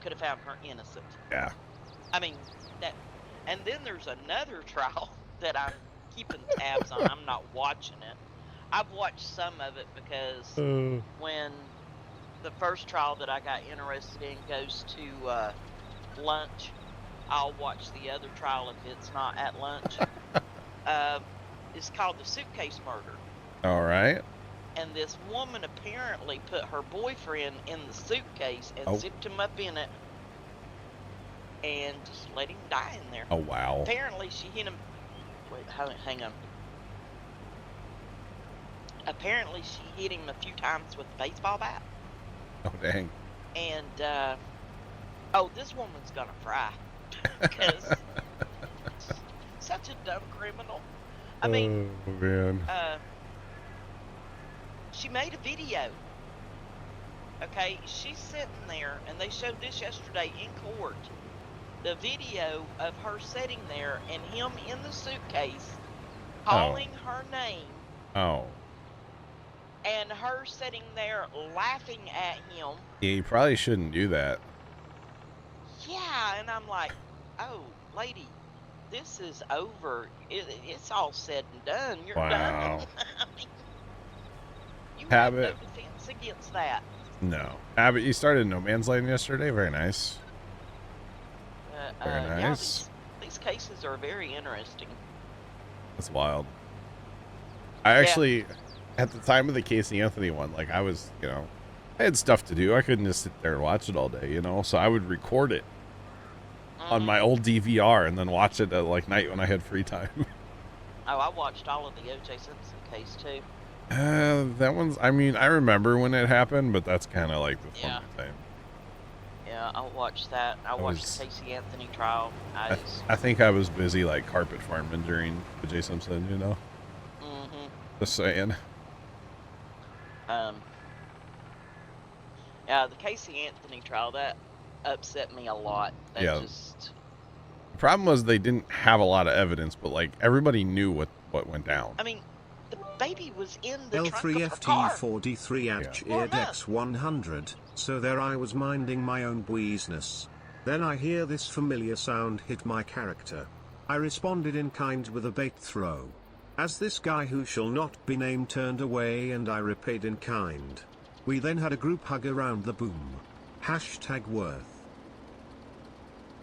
could have found her innocent. Yeah. I mean, and then there's another trial that I'm keeping tabs on. I'm not watching it. I've watched some of it because when the first trial that I got interested in goes to lunch, I'll watch the other trial if it's not at lunch. It's called the suitcase murder. All right. And this woman apparently put her boyfriend in the suitcase and zipped him up in it and just let him die in there. Oh, wow. Apparently she hit him. Wait, hang on. Apparently she hit him a few times with a baseball bat. Oh, dang. And, this woman's gonna fry. Because such a dumb criminal. I mean, oh, man. She made a video. Okay, she's sitting there, and they showed this yesterday in court. The video of her sitting there and him in the suitcase calling her name. Oh. And her sitting there laughing at him. Yeah, you probably shouldn't do that. Yeah, and I'm like, oh, lady, this is over. It's all said and done. You're done. I mean, you have no defense against that. No. Abbott, you started No Man's Land yesterday. Very nice. Very nice. Yeah, these cases are very interesting. That's wild. I actually, at the time of the Casey Anthony one, like I was, you know, I had stuff to do. I couldn't just sit there and watch it all day, you know, so I would record it on my old DVR and then watch it at like night when I had free time. Oh, I watched all of the O.J. Simpson case too. That one's, I mean, I remember when it happened, but that's kind of like the fun time. Yeah, I watched that. I watched the Casey Anthony trial. I think I was busy like carpet farming during O.J. Simpson, you know? Just saying. Yeah, the Casey Anthony trial, that upset me a lot. That just... The problem was they didn't have a lot of evidence, but like everybody knew what went down. I mean, the baby was in the trunk of her car. L3FT43 Eardex 100, so there I was minding my own business. Then I hear this familiar sound hit my character. I responded in kind with a bait throw. As this guy who shall not be named turned away and I repaid in kind. We then had a group hug around the boom. #worth.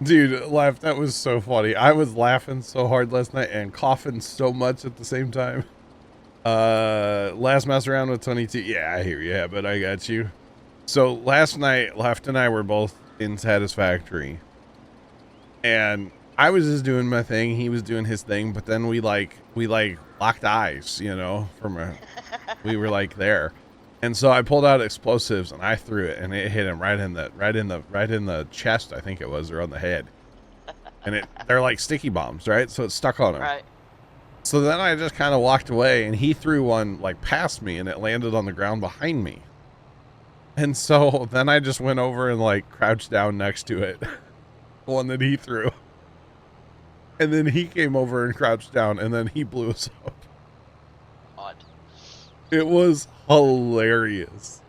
Dude, laugh. That was so funny. I was laughing so hard last night and coughing so much at the same time. Last mess around with 22. Yeah, I hear you, but I got you. So last night, Left and I were both in Satisfactory. And I was just doing my thing. He was doing his thing. But then we locked eyes, you know, we were like there. And so I pulled out explosives and I threw it and it hit him right in the chest, I think it was, or on the head. And they're like sticky bombs, right? So it stuck on him. Right. So then I just kind of walked away and he threw one like past me and it landed on the ground behind me. And so then I just went over and like crouched down next to it. The one that he threw. And then he came over and crouched down and then he blew us up. Odd. It was hilarious.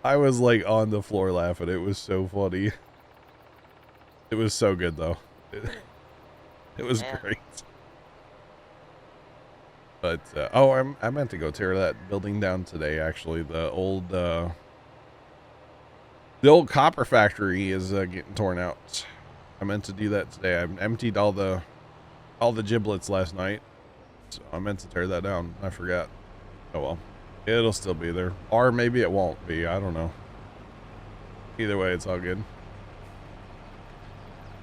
I was like on the floor laughing. It was so funny. It was so good though. It was great. But I meant to go tear that building down today. Actually, the old copper factory is getting torn out. I meant to do that today. I emptied all the giblets last night, so I meant to tear that down. I forgot. Oh well, it'll still be there, or maybe it won't be. I don't know. Either way, it's all good.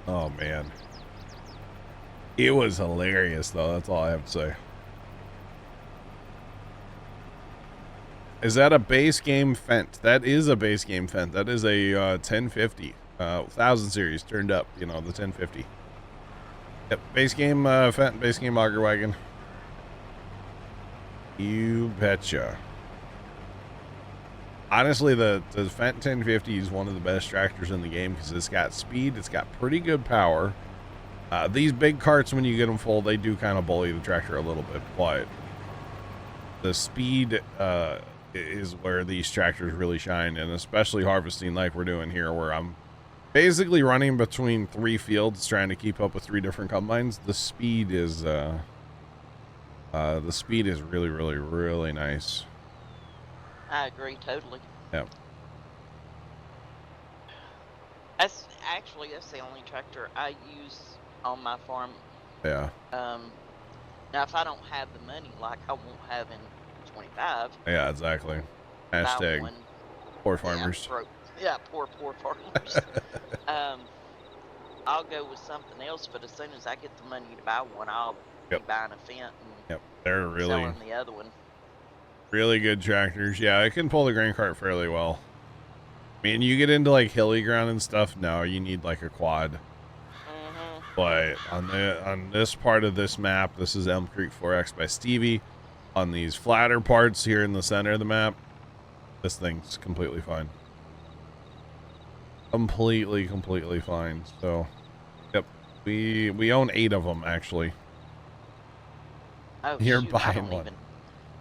Oh man, it was hilarious though. That's all I have to say. Is that a base game Fent? That is a base game Fent. That is a 1050 1000 series turned up. You know, the 1050. Yep, base game Fent, base game auger wagon. You betcha. Honestly, the Fent 1050 is one of the best tractors in the game because it's got speed, it's got pretty good power. These big carts, when you get them full, they do kind of bully the tractor a little bit, but the speed is where these tractors really shine, and especially harvesting like we're doing here, where I'm basically running between 3 fields trying to keep up with 3 different combines. The speed is really, really, really nice. I agree totally. Yep. That's the only tractor I use on my farm. Yeah. Now if I don't have the money, like I won't have in 25. Yeah, exactly. Hashtag poor farmers. Yeah, poor farmers. I'll go with something else, but as soon as I get the money to buy one, I'll be buying a Fent and they're really selling the other one. Really good tractors. Yeah, it can pull the grain cart fairly well. I mean, you get into like hilly ground and stuff, no, you need like a quad. But on this part of this map, this is Elm Creek 4X by Stevie. On these flatter parts here in the center of the map, this thing's completely fine. Completely fine. So, yep, we own 8 of them actually. Oh, You're shoot, buying one.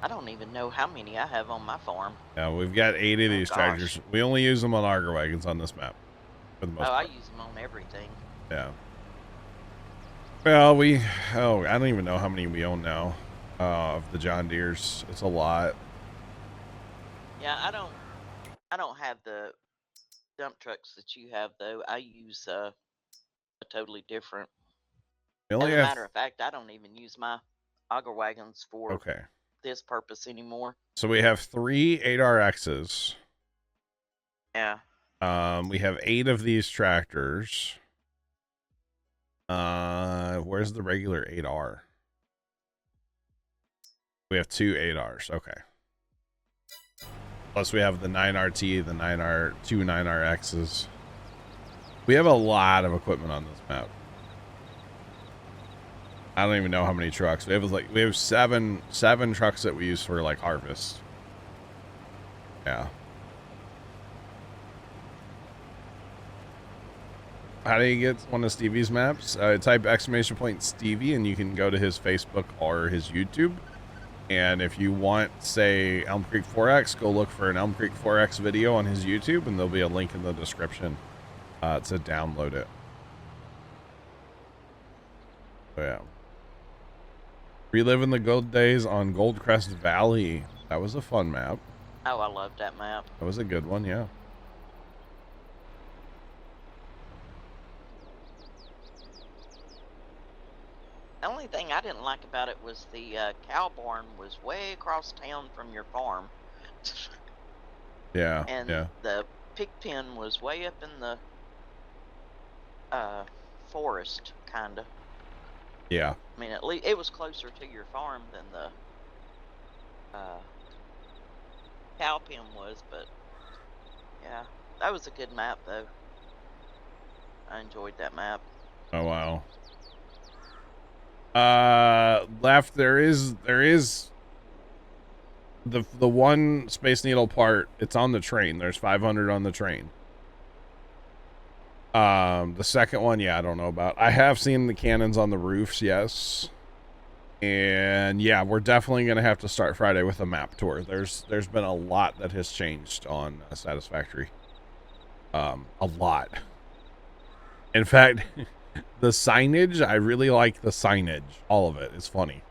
I don't even know how many I have on my farm. Yeah, we've got 8 of these tractors. We only use them on auger wagons on this map, for the most part. I use them on everything. Yeah. Well, I don't even know how many we own now of the John Deeres. It's a lot. Yeah, I don't have the dump trucks that you have though. I use a totally different. As a matter of fact, I don't even use my auger wagons for this purpose anymore. So we have 3 8RXs. Yeah. We have 8 of these tractors. Where's the regular 8R? We have 2 8Rs. Okay. Plus we have the 9RT, the 9R, 2 9RXs. We have a lot of equipment on this map. I don't even know how many trucks. We have 7 trucks that we use for like harvest. Yeah. How do you get one of Stevie's maps? Type ! Stevie and you can go to his Facebook or his YouTube. And if you want, say, Elm Creek 4X, go look for an Elm Creek 4X video on his YouTube, and there'll be a link in the description to download it. So, yeah. Reliving the good days on Goldcrest Valley. That was a fun map. Oh, I love that map. That was a good one, yeah. The only thing I didn't like about it was the cow barn was way across town from your farm. Yeah. And the pig pen was way up in the forest, kinda. Yeah. I mean, at least it was closer to your farm than the cow pen was, but yeah, that was a good map though. I enjoyed that map. Oh wow. Left there is the one Space Needle part. It's on the train. There's 500 on the train. The second one, yeah, I don't know about. I have seen the cannons on the roofs, yes. And yeah, we're definitely gonna have to start Friday with a map tour. There's been a lot that has changed on Satisfactory. A lot. In fact, the signage, I really like the signage. All of it is funny.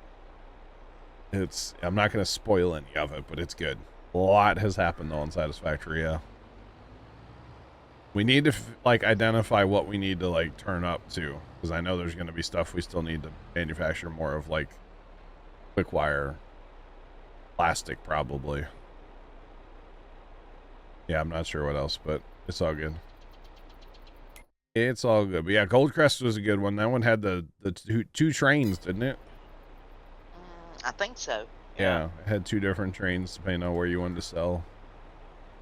I'm not going to spoil any of it, but it's good. A lot has happened though on Satisfactory, yeah. We need to identify what we need to turn up to, because I know there's going to be stuff we still need to manufacture more of, like quick wire, plastic probably. Yeah, I'm not sure what else, but it's all good. It's all good. But yeah, Goldcrest was a good one. That one had the two trains, didn't it? I think so. Yeah, it had 2 different trains depending on where you wanted to sell.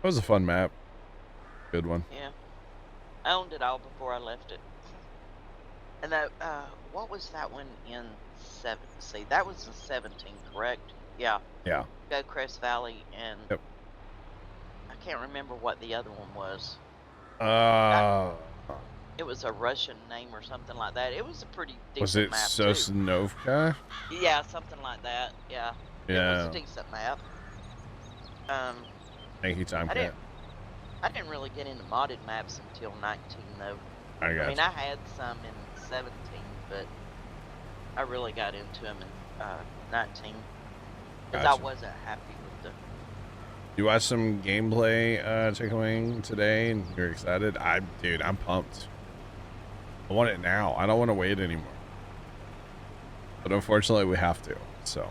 It was a fun map. Good one. Yeah. I owned it all before I left it. And that, what was that one in 7? See, that was in 17, correct? Yeah. Yeah. Goldcrest Valley, and yep. I can't remember what the other one was. It was a Russian name or something like that. It was a pretty decent map. Was it Sosnovka? Yeah, something like that. Yeah. Yeah. It was a decent map. Thank you, Time Cat. I didn't really get into modded maps until 19, though. I mean, I had some in 17, but I really got into them in 19 because I wasn't happy with the. You watched some gameplay, Chicken Wing, today, and you're excited? Dude, I'm pumped. I want it now. I don't want to wait anymore. But unfortunately, we have to. So.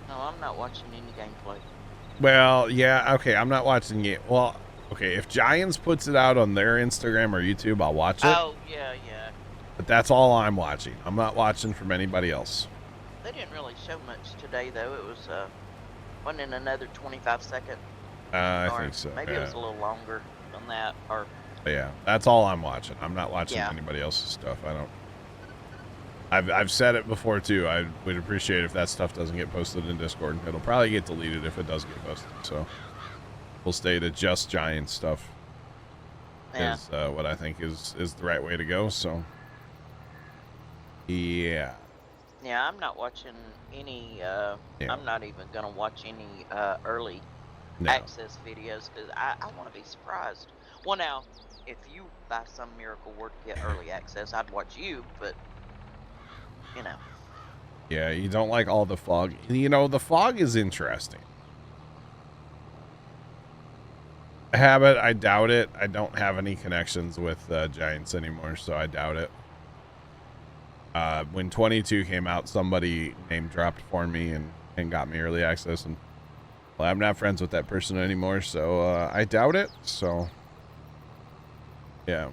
No, I'm not watching any gameplay. Well, yeah, okay. I'm not watching it. Well, okay. If Giants puts it out on their Instagram or YouTube, I'll watch it. Oh yeah. But that's all I'm watching. I'm not watching from anybody else. They didn't really show much today, though. It was wasn't in another 25 second. I think so. Maybe it was a little longer than that, or. But yeah, that's all I'm watching. I'm not watching anybody else's stuff. I've said it before too. I would appreciate if that stuff doesn't get posted in Discord. It'll probably get deleted if it does get posted. So we'll stay to just Giant stuff. Yeah. Is what I think is the right way to go. So yeah. Yeah, I'm not watching any. Yeah. I'm not even gonna watch any early No. access videos because I want to be surprised. Well, now, if you by some miracle were to get early access, I'd watch you, but you know. Yeah, you don't like all the fog. You know, the fog is interesting. Habit, I doubt it. I don't have any connections with Giants anymore, so I doubt it. When 22 came out, somebody name dropped for me and got me early access, and well, I'm not friends with that person anymore, so I doubt it. So yeah.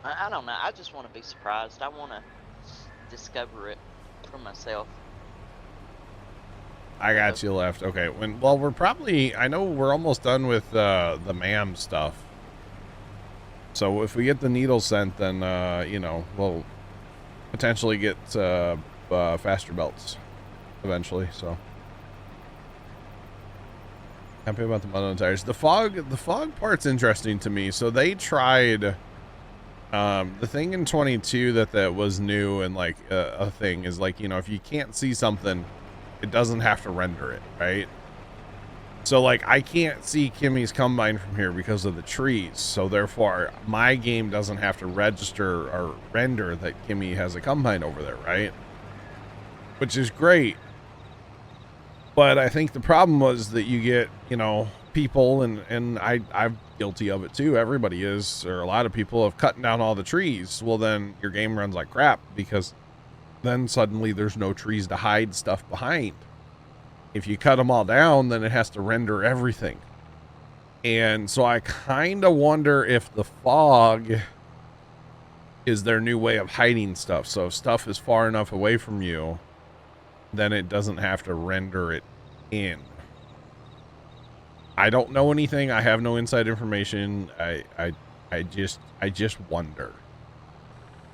I don't know. I just want to be surprised. I want to discover it for myself. I got you left. Okay. Well, we're probably, I know we're almost done with the MAM stuff. So if we get the needle scent, then, you know, we'll potentially get faster belts eventually. So happy about the mud on the tires. The fog part's interesting to me. So they tried, the thing in 22 that was new and like a thing is like, you know, if you can't see something, it doesn't have to render it, right? So like I can't see Kimmy's combine from here because of the trees, so therefore my game doesn't have to register or render that Kimmy has a combine over there, right? Which is great, but I think the problem was that you get, you know, people and I'm guilty of it too, everybody is, or a lot of people, of cutting down all the trees. Well, then your game runs like crap because then suddenly there's no trees to hide stuff behind. If you cut them all down, then it has to render everything. And so I kind of wonder if the fog is their new way of hiding stuff. So if stuff is far enough away from you, then it doesn't have to render it in. I don't know anything. I have no inside information. I just wonder.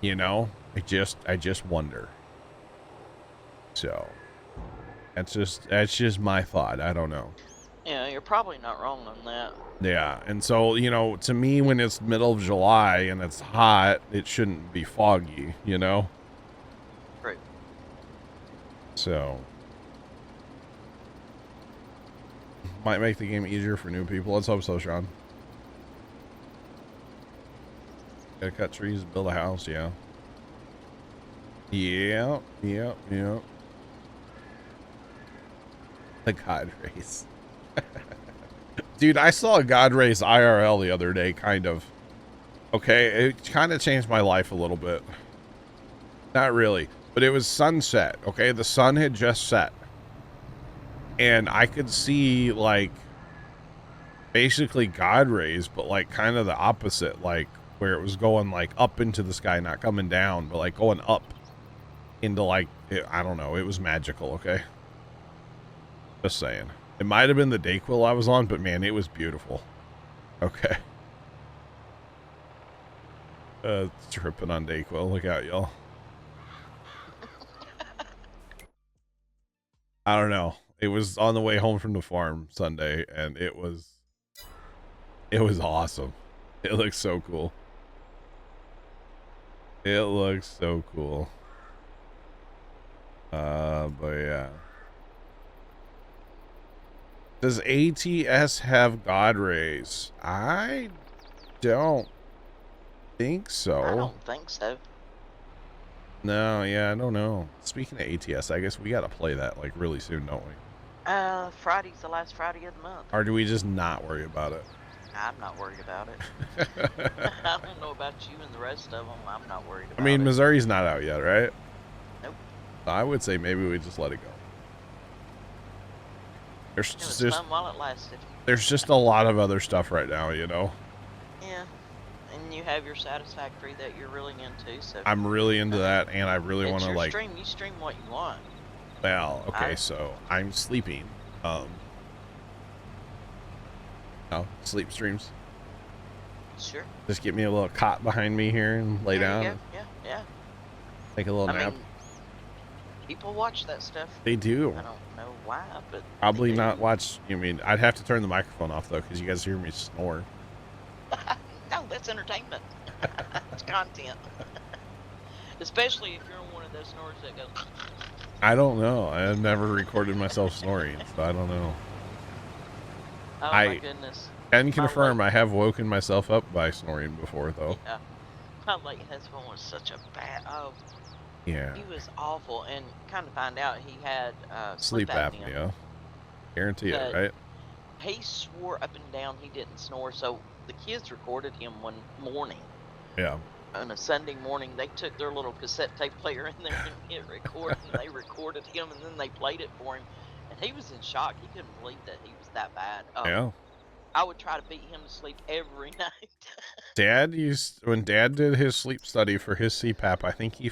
You know? I just wonder. So that's just my thought. I don't know. Yeah, you're probably not wrong on that. Yeah, and so, you know, to me, when it's middle of July and it's hot, it shouldn't be foggy, you know? Right. So might make the game easier for new people. Let's hope so, Sean. Gotta cut trees, build a house, yeah. Yeah. The God race. Dude, I saw a God race IRL the other day, kind of. Okay, it kind of changed my life a little bit. Not really, but it was sunset, okay? The sun had just set. And I could see, like, basically God rays, but, like, kind of the opposite, like, where it was going, like, up into the sky, not coming down, but, like, going up into, like, I don't know. It was magical, okay? Just saying. It might have been the Dayquil I was on, but, man, it was beautiful. Okay. Tripping on Dayquil. Look out, y'all. I don't know. It was on the way home from the farm Sunday, and it was awesome. It looks so cool. It looks so cool. But yeah. Does ATS have God rays? I don't think so. I don't think so. No, yeah, I don't know. Speaking of ATS, I guess we got to play that like really soon, don't we? Friday's the last Friday of the month. Or do we just not worry about it? I'm not worried about it. I don't know about you and the rest of them. I'm not worried about it. I mean, Missouri's not out yet, right? Nope. I would say maybe we just let it go. It was fun while it lasted. There's just a lot of other stuff right now, you know? Yeah. And you have your Satisfactory that you're really into, so... I'm really into that, and I really want to, like... stream. You stream what you want. Well, okay, so I'm sleeping. Oh, sleep streams. Sure. Just get me a little cot behind me here and lay There you down. go. Yeah, yeah. Take a little I nap. mean, people watch that stuff. They do. I don't know why, but Probably they not do. watch. You mean I'd have to turn the microphone off though, because you guys hear me snore. No, that's entertainment. It's content. Especially if you're one of those snores that goes. I don't know. I've never recorded myself snoring, so I don't know. Oh my goodness. Can confirm I have woken myself up by snoring before though. Yeah. My late husband was such a bad. Oh. Yeah. He was awful, and kind of find out he had Sleep apnea. Guarantee it, But right? he swore up and down he didn't snore, so the kids recorded him one morning. Yeah. On a Sunday morning, they took their little cassette tape player in there and hit record, and they recorded him, and then they played it for him, and he was in shock. He couldn't believe that he was that bad. Yeah. I would try to beat him to sleep every night. When Dad did his sleep study for his CPAP, I think he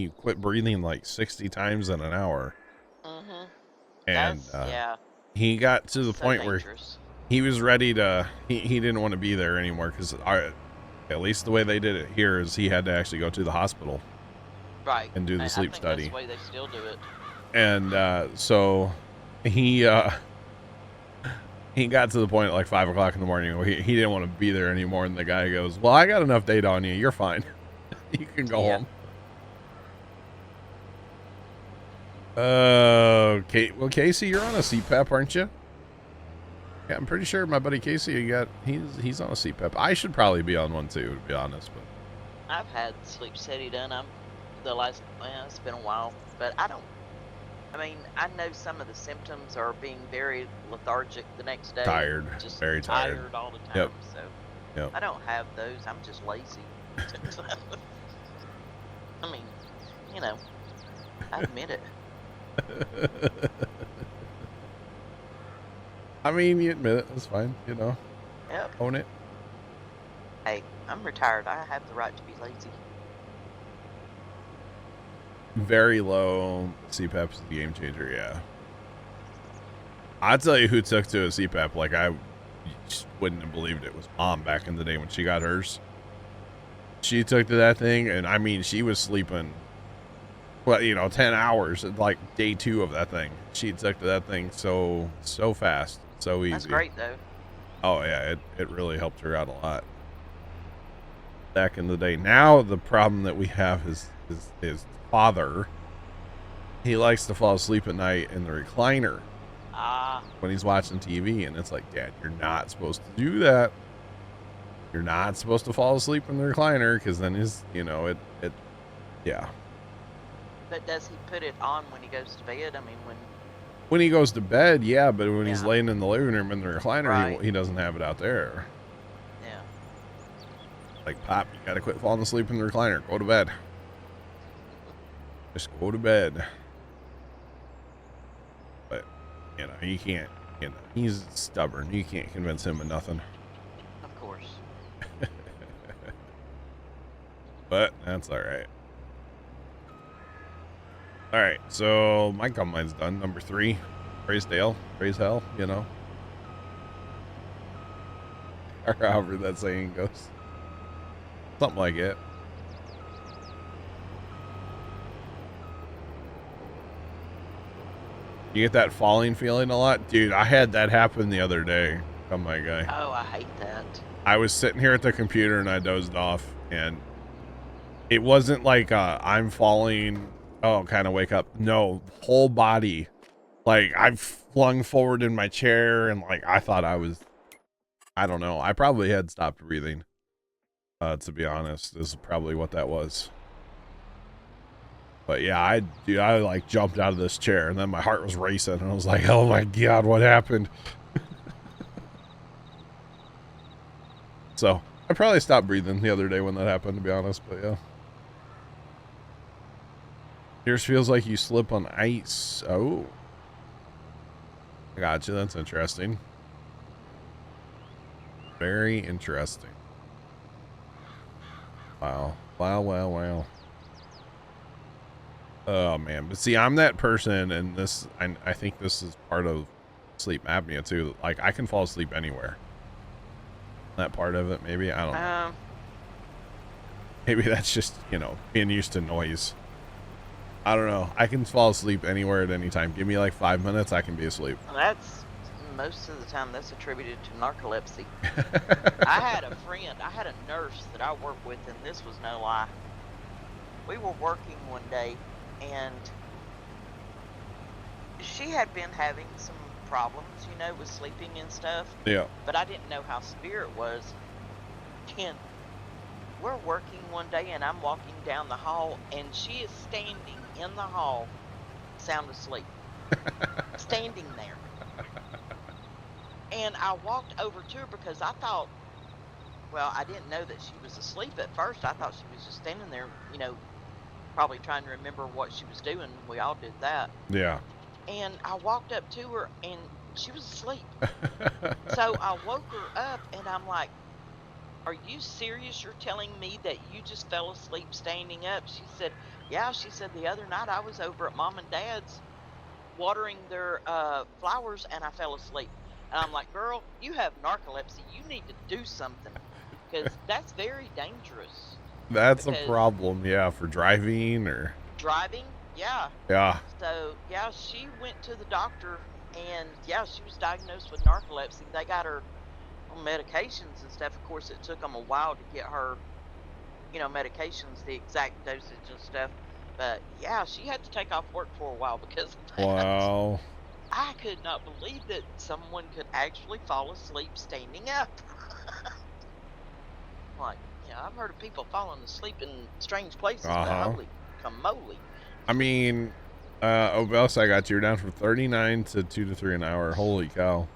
quit breathing like 60 times in an hour. Mm-hmm. And yeah. he got to the So point dangerous. where he was ready to, he didn't want to be there anymore because at least the way they did it here is he had to actually go to the hospital. Right. And do the sleep I think study. That's the way they still do it. And so he got to the point at like 5 o'clock in the morning where he didn't want to be there anymore. And the guy goes, well, I got enough data on you. You're fine. You can go home. Well, Casey, you're on a CPAP, aren't you? Yeah, I'm pretty sure my buddy Casey, he's on a CPAP. I should probably be on one too, to be honest. But I've had sleep study done. It's been a while, but I know some of the symptoms are being very lethargic the next day. Tired, just very tired all the time. Yep. So Yep. I don't have those. I'm just lazy. I mean, I admit it. I mean, you admit it. That's fine. Yep. Own it. Hey, I'm retired. I have the right to be lazy. Very low CPAP's the game changer. Yeah. I'll tell you who took to a CPAP. Like I just wouldn't have believed it was Mom back in the day when she got hers. She took to that thing, and I mean, she was sleeping, 10 hours, like day 2 of that thing. She took to that thing so fast, so easy. That's great, though. Oh, yeah, it really helped her out a lot back in the day. Now, the problem that we have is his father. He likes to fall asleep at night in the recliner when he's watching TV, and it's like, Dad, you're not supposed to do that. You're not supposed to fall asleep in the recliner, because then yeah. But does he put it on when he goes to bed? I mean, when he goes to bed, yeah, but when he's laying in the living room in the recliner, right. he doesn't have it out there. Yeah. Like, Pop, you gotta quit falling asleep in the recliner. Go to bed. Just go to bed. But, you can't, he's stubborn. You can't convince him of nothing. Of course. But that's all right. All right, so my combine's done. Number 3, praise Dale, praise hell, or however that saying goes. Something like it. You get that falling feeling a lot? Dude, I had that happen the other day. Oh my guy. Oh, I hate that. I was sitting here at the computer and I dozed off, and it wasn't like I'm falling, kind of wake up. No, whole body. Like, I flung forward in my chair, and like I thought I don't know. I probably had stopped breathing. To be honest, this is probably what that was. But yeah, I like jumped out of this chair, and then my heart was racing, and I was like, oh my God, what happened? So I probably stopped breathing the other day when that happened, to be honest, but yeah. Yours feels like you slip on ice. Oh. I gotcha. That's interesting. Very interesting. Wow. Wow. Oh, man. But see, I'm that person, and I think this is part of sleep apnea, too. Like, I can fall asleep anywhere. that part of it. Maybe I don't know. Um, Maybe that's just, you know, being used to noise. I don't know. I can fall asleep anywhere at any time. Give me like 5 minutes, I can be asleep. that's most of the time that's attributed to narcolepsy. I had a friend, I had a nurse that I worked with, and this was no lie. We were working one day, and she had been having some problems, you know, with sleeping and stuff. Yeah. But I didn't know how severe it was. And we're working one day, and I'm walking down the hall, and she is standing in the hall, sound asleep. Standing there. And I walked over to her because I thought, well, I didn't know that she was asleep at first. I thought she was just standing there, you know, probably trying to remember what she was doing. We all did that. Yeah. And I walked up to her, and she was asleep. So I woke her up, and I'm like, are you serious? You're telling me that you just fell asleep standing up? She said, yeah. She said, the other night I was over at Mom and Dad's watering their flowers, and I fell asleep. And I'm like, girl, you have narcolepsy. You need to do something, because that's very dangerous. That's a problem, yeah, for driving or... Driving, yeah. Yeah. So, yeah, she went to the doctor, and, yeah, she was diagnosed with narcolepsy. They got her on medications and stuff. Of course, it took them a while to get her, you know, medications, the exact dosage and stuff. But, yeah, she had to take off work for a while because of that. Wow. I could not believe that someone could actually fall asleep standing up. Like, yeah, I've heard of people falling asleep in strange places, but holy moly. I mean, what else I got? You're down from 39 to 2 to 3 an hour. Holy cow.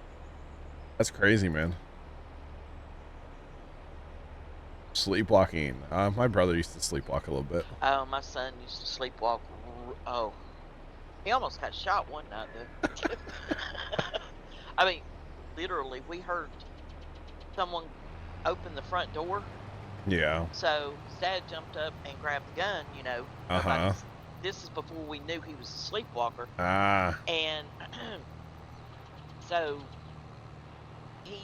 That's crazy, man. Sleepwalking. My brother used to sleepwalk a little bit. Oh, my son used to sleepwalk. Oh, he almost got shot one night, though. I mean, literally, we heard someone open the front door. Yeah. So Dad jumped up and grabbed the gun, you know. This is before we knew he was a sleepwalker. And so he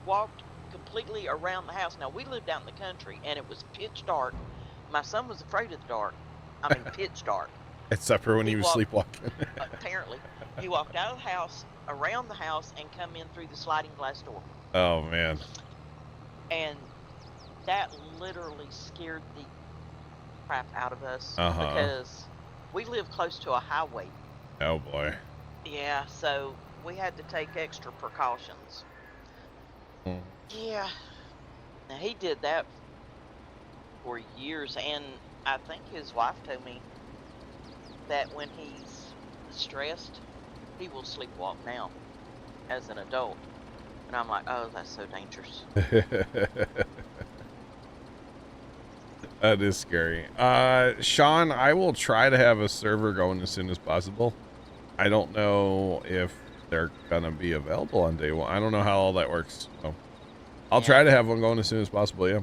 walked completely around the house. Now, we lived out in the country, and it was pitch dark. My son was afraid of the dark. I mean, pitch dark. Except for when he was sleepwalking. Apparently. He walked out of the house, around the house, and come in through the sliding glass door. Oh, man. And that literally scared the crap out of us. Because we live close to a highway. Oh, boy. Yeah, so we had to take extra precautions. Yeah. Now, he did that for years, and I think his wife told me that when he's stressed, he will sleepwalk now as an adult. And I'm like, oh, that's so dangerous. That is scary. Sean, I will try to have a server going as soon as possible. I don't know if they're gonna be available on day one. I don't know how all that works. So I'll try to have one going as soon as possible. Yeah.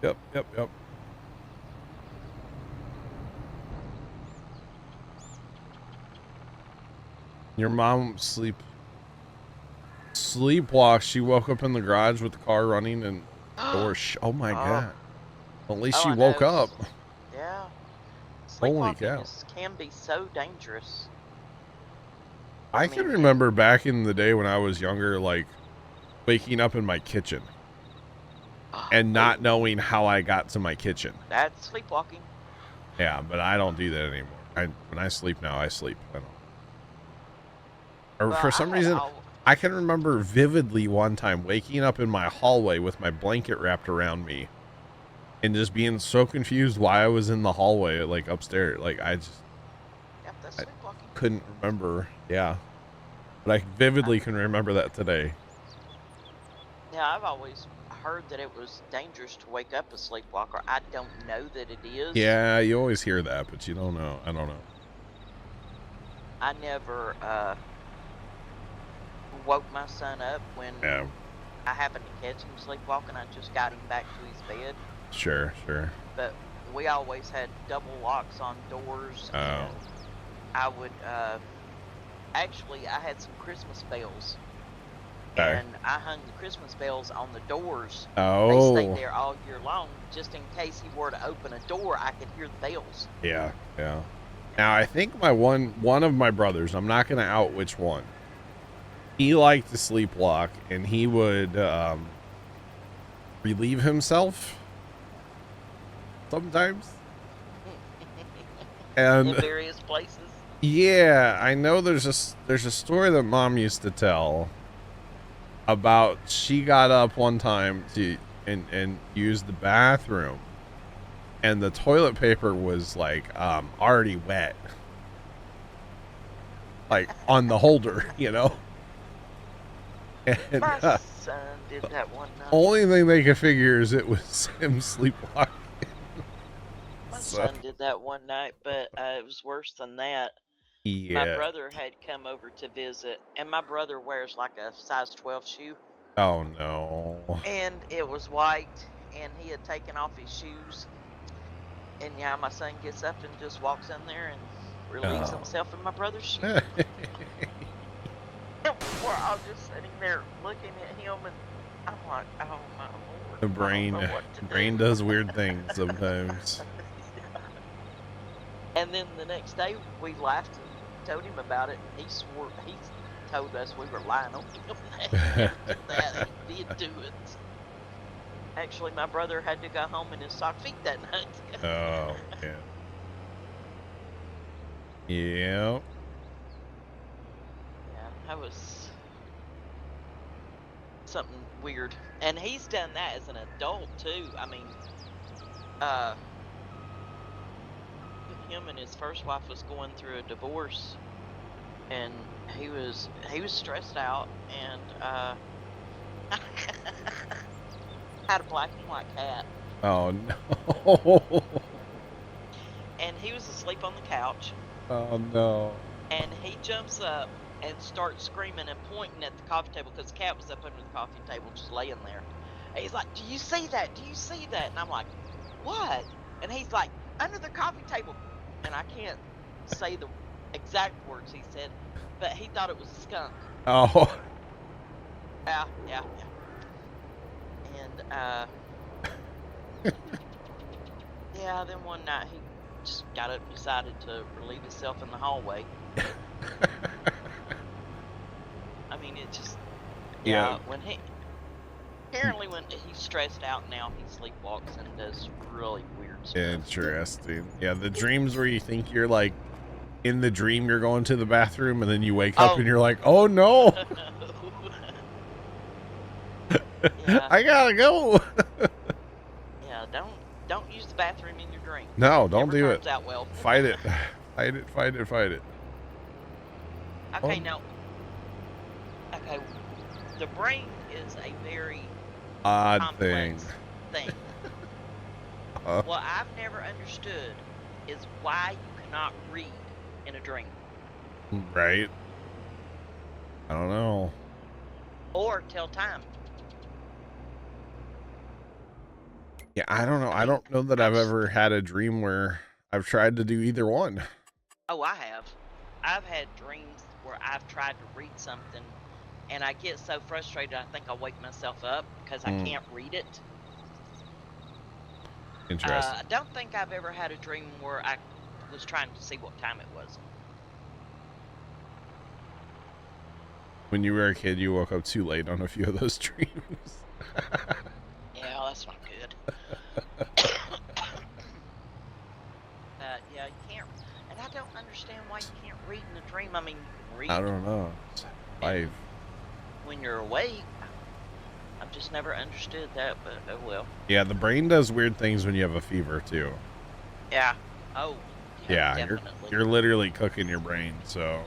Yep. Your mom sleepwalked. She woke up in the garage with the car running and door oh my god. Well, at least she woke up. Yeah. Holy cow. Can be so dangerous. I can remember back in the day when I was younger, like waking up in my kitchen and not knowing how I got to my kitchen. That's sleepwalking. Yeah, but I don't do that anymore. When I sleep now, I sleep. I don't. Or for some reason, I can remember vividly one time waking up in my hallway with my blanket wrapped around me and just being so confused why I was in the hallway, like upstairs. Like I just I couldn't remember. Yeah. But I vividly can remember that today. Yeah, I've always heard that it was dangerous to wake up a sleepwalker. I don't know that it is. Yeah, you always hear that, but you don't know. I don't know. I never woke my son up when I happened to catch him sleepwalking. I just got him back to his bed. Sure. But we always had double locks on doors. And I would actually, I had some Christmas bells Okay. And I hung the Christmas bells on the doors. They stayed Oh. there all year long, just in case he were to open a door, I could hear the bells. Yeah, yeah. Now I think my one of my brothers, I'm not gonna out which one. He liked to sleepwalk, and he would relieve himself sometimes. And in various places. yeah, I know there's a story that Mom used to tell about she got up one time to and used the bathroom, and the toilet paper was like already wet, like on the holder, you know. And My son did that one night. only thing they could figure is it was him sleepwalking. My So, son did that one night, but it was worse than that. My yeah. brother had come over to visit, and my brother wears like a size 12 shoe, Oh no. and it was white, and he had taken off his shoes. And yeah, my son gets up and just walks in there and relieves Oh. himself in my brother's shoe. And we're all just sitting there looking at him, and I'm like, oh my lord. The brain does weird things sometimes. And then the next day we laughed and told him about it, and he swore he told us we were lying on him that he did do it. Actually, my brother had to go home in his sock feet that night. Oh, yeah. Yeah. Yeah, that was something weird. And he's done that as an adult too. I mean, him and his first wife was going through a divorce, and he was stressed out, and had a black and white cat. Oh no. And he was asleep on the couch, Oh no. and he jumps up and starts screaming and pointing at the coffee table, because the cat was up under the coffee table just laying there. And he's like, do you see that? Do you see that? And I'm like, what? And he's like, under the coffee table. And I can't say the exact words he said, but he thought it was a skunk. Oh. Yeah. And yeah, then one night he just got up and decided to relieve himself in the hallway. I mean, it just, Yeah. when apparently when he's stressed out now, he sleepwalks and does really weird stuff. Interesting. Yeah, the dreams where you think you're like in the dream you're going to the bathroom, and then you wake up and you're like, oh no. Yeah. I gotta go. Yeah, don't use the bathroom in your dream. No, don't Never do turns it. out well. Fight it. Fight it. Okay, Oh. now. Okay, the brain is a very Odd complex thing. Uh, What I've never understood is why you cannot read in a dream right? I don't know. or tell time. Yeah, I don't know. I don't know that I've ever had a dream where I've tried to do either one. Oh, I have. I've had dreams where I've tried to read something, and I get so frustrated I think I'll wake myself up because I can't read it. Interesting. I don't think I've ever had a dream where I was trying to see what time it was. When you were a kid, you woke up too late on a few of those dreams. Yeah, that's not good. Yeah, you can't, and I don't understand why you can't read in a dream. I mean, you can read I don't know. Life. when you're awake. I've just never understood that, but oh well. Yeah, the brain does weird things when you have a fever too. Yeah. Oh. Yeah, definitely. you're literally cooking your brain. So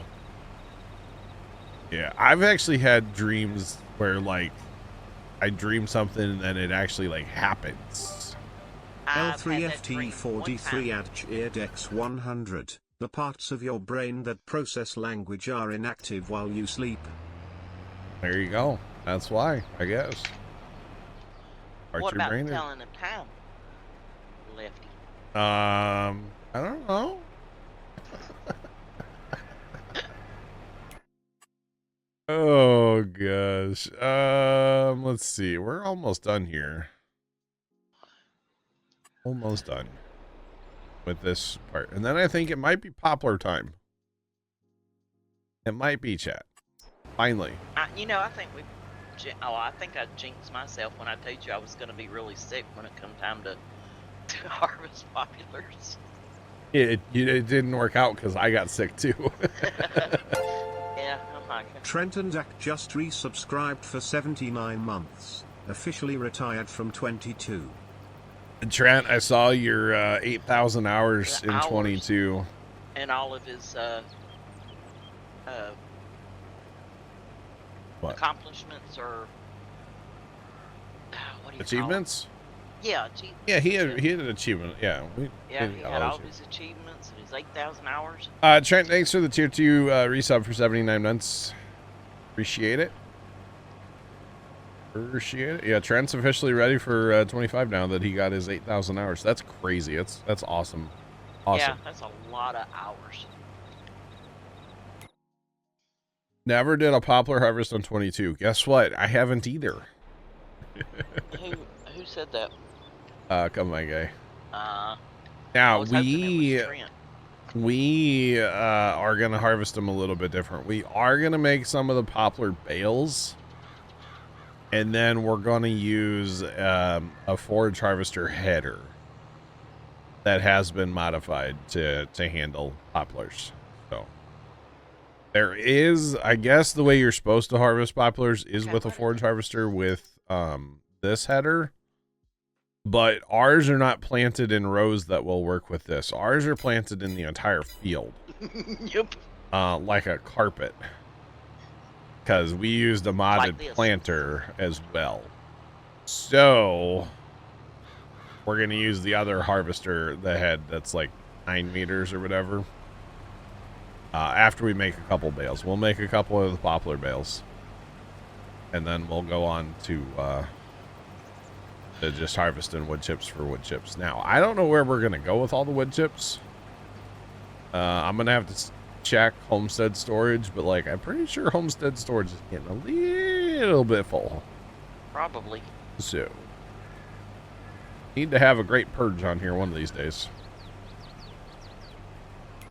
yeah, I've actually had dreams where like I dream something and then it actually like happens. I've had that dream one L3FT43 time. at Eardex 100. The parts of your brain that process language are inactive while you sleep. There you go. That's why, I guess. Parts What of your about brain telling the time, Lefty? I don't know. Oh gosh. gosh. Let's see. We're almost done here. Almost done with this part. And then I think it might be poplar time. It might be, chat. Finally. You know, I think I think I jinxed myself when I told you I was going to be really sick when it come time to harvest populars. It didn't work out because I got sick too. Yeah, I'm not gonna... Trenton Zach just resubscribed for 79 months. Officially retired from 22. Trent, I saw your 8,000 hours in 22. And all of his accomplishments or what do you achievements? Call it? Yeah, achievements. Yeah, he had an achievement. Yeah, he had all of his achievements and his 8,000 hours. Trent, thanks for the tier 2 resub for 79 months. Appreciate it. Yeah, Trent's officially ready for 25 now that he got his 8,000 hours. That's crazy. That's awesome. Awesome. Yeah, that's a lot of hours. Never did a poplar harvest on 22. Guess what? I haven't either. Who said that? Come on, guy. Now we are gonna harvest them a little bit different. We are gonna make some of the poplar bales, and then we're gonna use a forage harvester header that has been modified to handle poplars. So there is, I guess, the way you're supposed to harvest poplars is with a forage harvester with this header. But ours are not planted in rows that will work with this. Ours are planted in the entire field. Yep. Like a carpet. Because we used a modded planter as well. So we're going to use the other harvester, the head that's like 9 meters or whatever. After we make a couple bales. We'll make a couple of the poplar bales. And then we'll go on to just harvesting wood chips for wood chips. Now, I don't know where we're going to go with all the wood chips. I'm going to have to check homestead storage, but like I'm pretty sure homestead storage is getting a little bit full. Probably. So, need to have a great purge on here one of these days.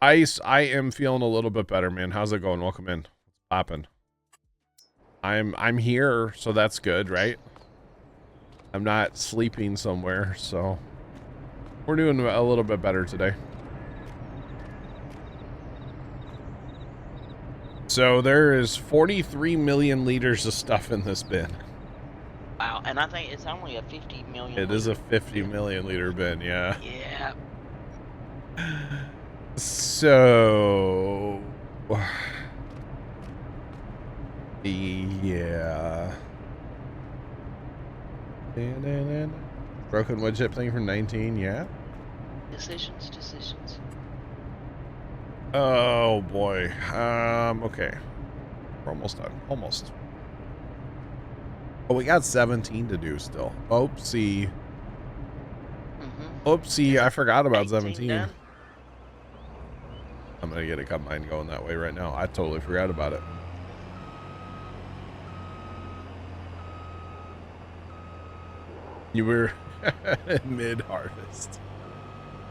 Ice, I am feeling a little bit better, man. How's it going? Welcome in. What's popping? I'm here, so that's good, right? I'm not sleeping somewhere, so we're doing a little bit better today. So there is 43 million liters of stuff in this bin. Wow, and I think it's only a 50 million. It is a 50 million liter bin, yeah. Yeah. So yeah. Broken wood chip thing for 19, yeah. Decisions. Oh boy. Okay. We're almost done. Almost. Oh, we got 17 to do still. Oopsie. Oopsie, I forgot about 17. Done. I'm gonna get a combine going that way right now. I totally forgot about it. You were mid-harvest.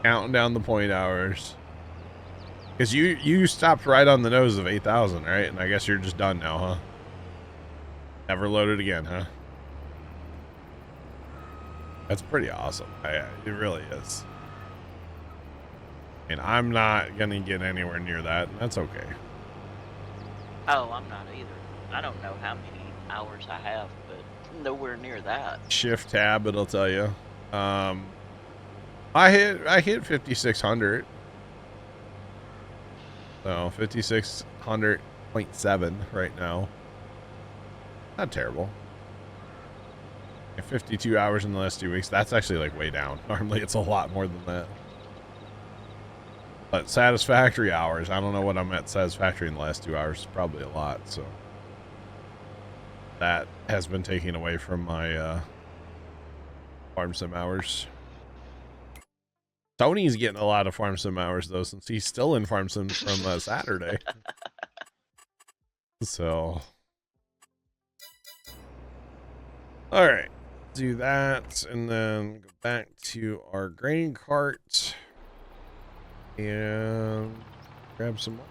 Counting down the point hours. Because you stopped right on the nose of 8,000, right? And I guess you're just done now, huh? Never loaded again, huh? That's pretty awesome. It really is. And I'm not going to get anywhere near that. And that's okay. Oh, I'm not either. I don't know how many hours I have, but nowhere near that. Shift tab, it'll tell you. I hit 5,600. So 5,600.7 right now. Not terrible. 52 hours in the last 2 weeks. That's actually like way down. Normally it's a lot more than that. But satisfactory hours, I don't know what I'm at satisfactory in the last 2 hours. Probably a lot, so that has been taken away from my farm sim hours. Tony's getting a lot of farm sim hours though, since he's still in farm sim from Saturday. So All right, do that, and then go back to our grain cart and grab some more.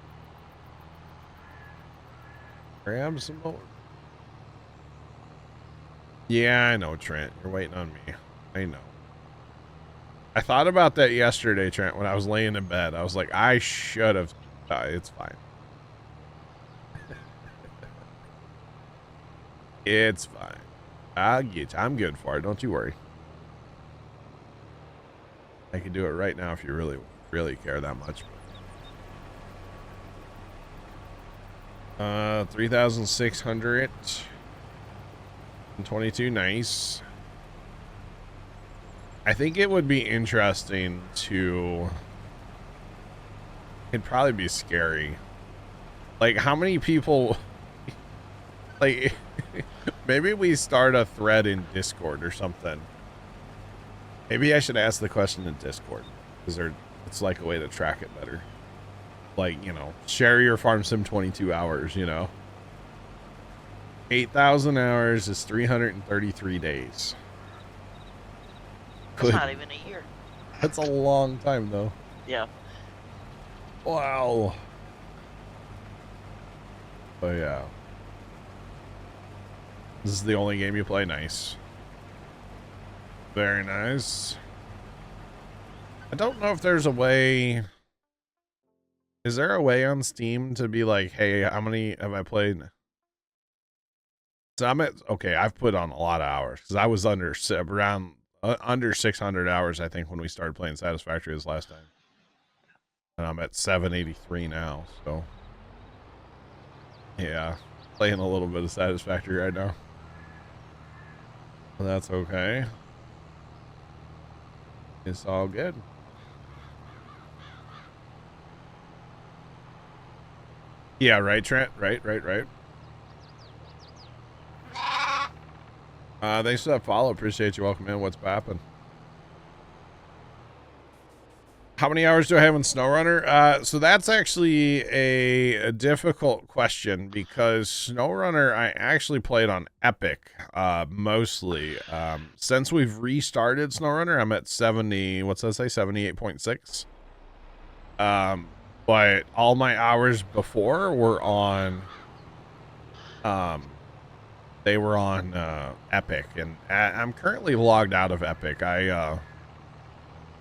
Grab some more. Yeah, I know, Trent. You're waiting on me. I know. I thought about that yesterday, Trent, when I was laying in bed. I was like, I should have. It's fine. It's fine. I'm good for it. Don't you worry. I can do it right now if you really, really care that much. 3,622. Nice. I think it would be interesting to. It'd probably be scary. Like, how many people. Like, maybe we start a thread in Discord or something. Maybe I should ask the question in Discord, because it's like a way to track it better. Like, you know, share your farm sim 22 hours, you know. 8,000 hours is 333 days. That's not even a year. That's a long time, though. Yeah. Wow. Oh, yeah. This is the only game you play? Nice. Very nice. I don't know if there's a way. Is there a way on Steam to be like, hey, how many have I played? So I'm at, okay, I've put on a lot of hours because I was under 600 hours, I think, when we started playing Satisfactory this last time. And I'm at 783 now, so. Yeah, playing a little bit of Satisfactory right now. But that's okay. It's all good. Yeah, right, Trent? Right. Thanks for that follow. Appreciate you. Welcome in. What's poppin'? How many hours do I have in SnowRunner? So that's actually a difficult question, because SnowRunner I actually played on Epic mostly. Since we've restarted SnowRunner, I'm at 70. What's that say? 78.6. But all my hours before were on. They were on Epic, and I'm currently logged out of Epic. I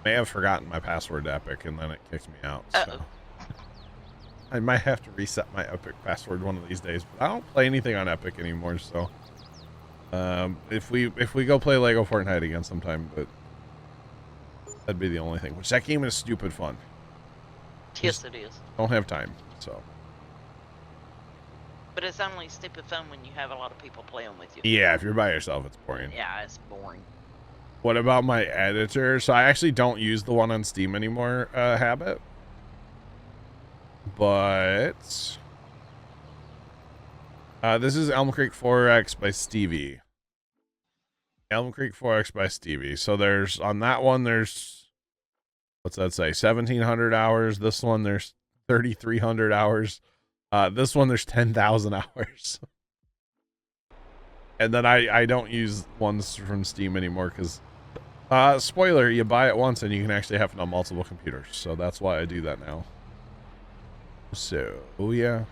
may have forgotten my password to Epic, and then it kicked me out. So I might have to reset my Epic password one of these days. But I don't play anything on Epic anymore, so if we go play Lego Fortnite again sometime, but that'd be the only thing. Which that game is stupid fun. Yes, it is. Don't have time, so. But it's only stupid fun when you have a lot of people playing with you. Yeah, if you're by yourself, it's boring. Yeah, it's boring. What about my editor? So I actually don't use the one on Steam anymore, Habit. But this is Elm Creek 4X by Stevie. Elm Creek 4X by Stevie. So there's, on that one, there's, what's that say? 1,700 hours. This one, there's 3,300 hours. This one, there's 10,000 hours. And then I don't use ones from Steam anymore because, spoiler, you buy it once and you can actually have it on multiple computers. So that's why I do that now. So, oh yeah.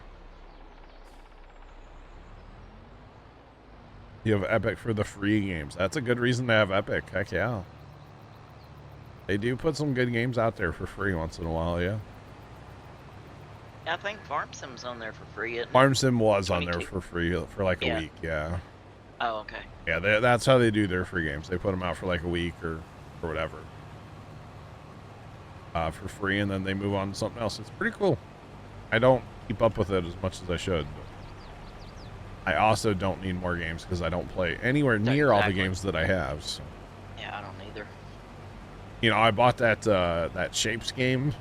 You have Epic for the free games. That's a good reason to have Epic. Heck yeah. They do put some good games out there for free once in a while, yeah. I think Farm Sim's on there for free. Isn't it? Farm Sim was on there for free for like a week, yeah. Oh, okay. Yeah, that's how they do their free games. They put them out for like a week or whatever. For free, and then they move on to something else. It's pretty cool. I don't keep up with it as much as I should. But I also don't need more games because I don't play anywhere near all the games that I have. So. Yeah, I don't either. You know, I bought that that Shapes game.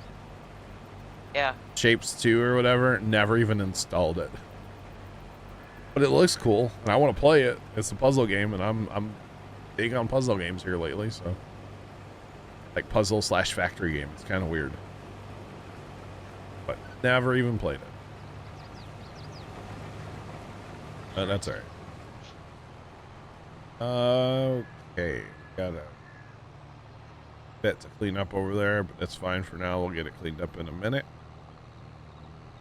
Yeah. Shapes 2 or whatever. Never even installed it. But it looks cool, and I want to play it. It's a puzzle game, and I'm big on puzzle games here lately, so like puzzle / factory game. It's kind of weird, but never even played it. But that's alright. Okay, got a bit to clean up over there, but that's fine for now. We'll get it cleaned up in a minute.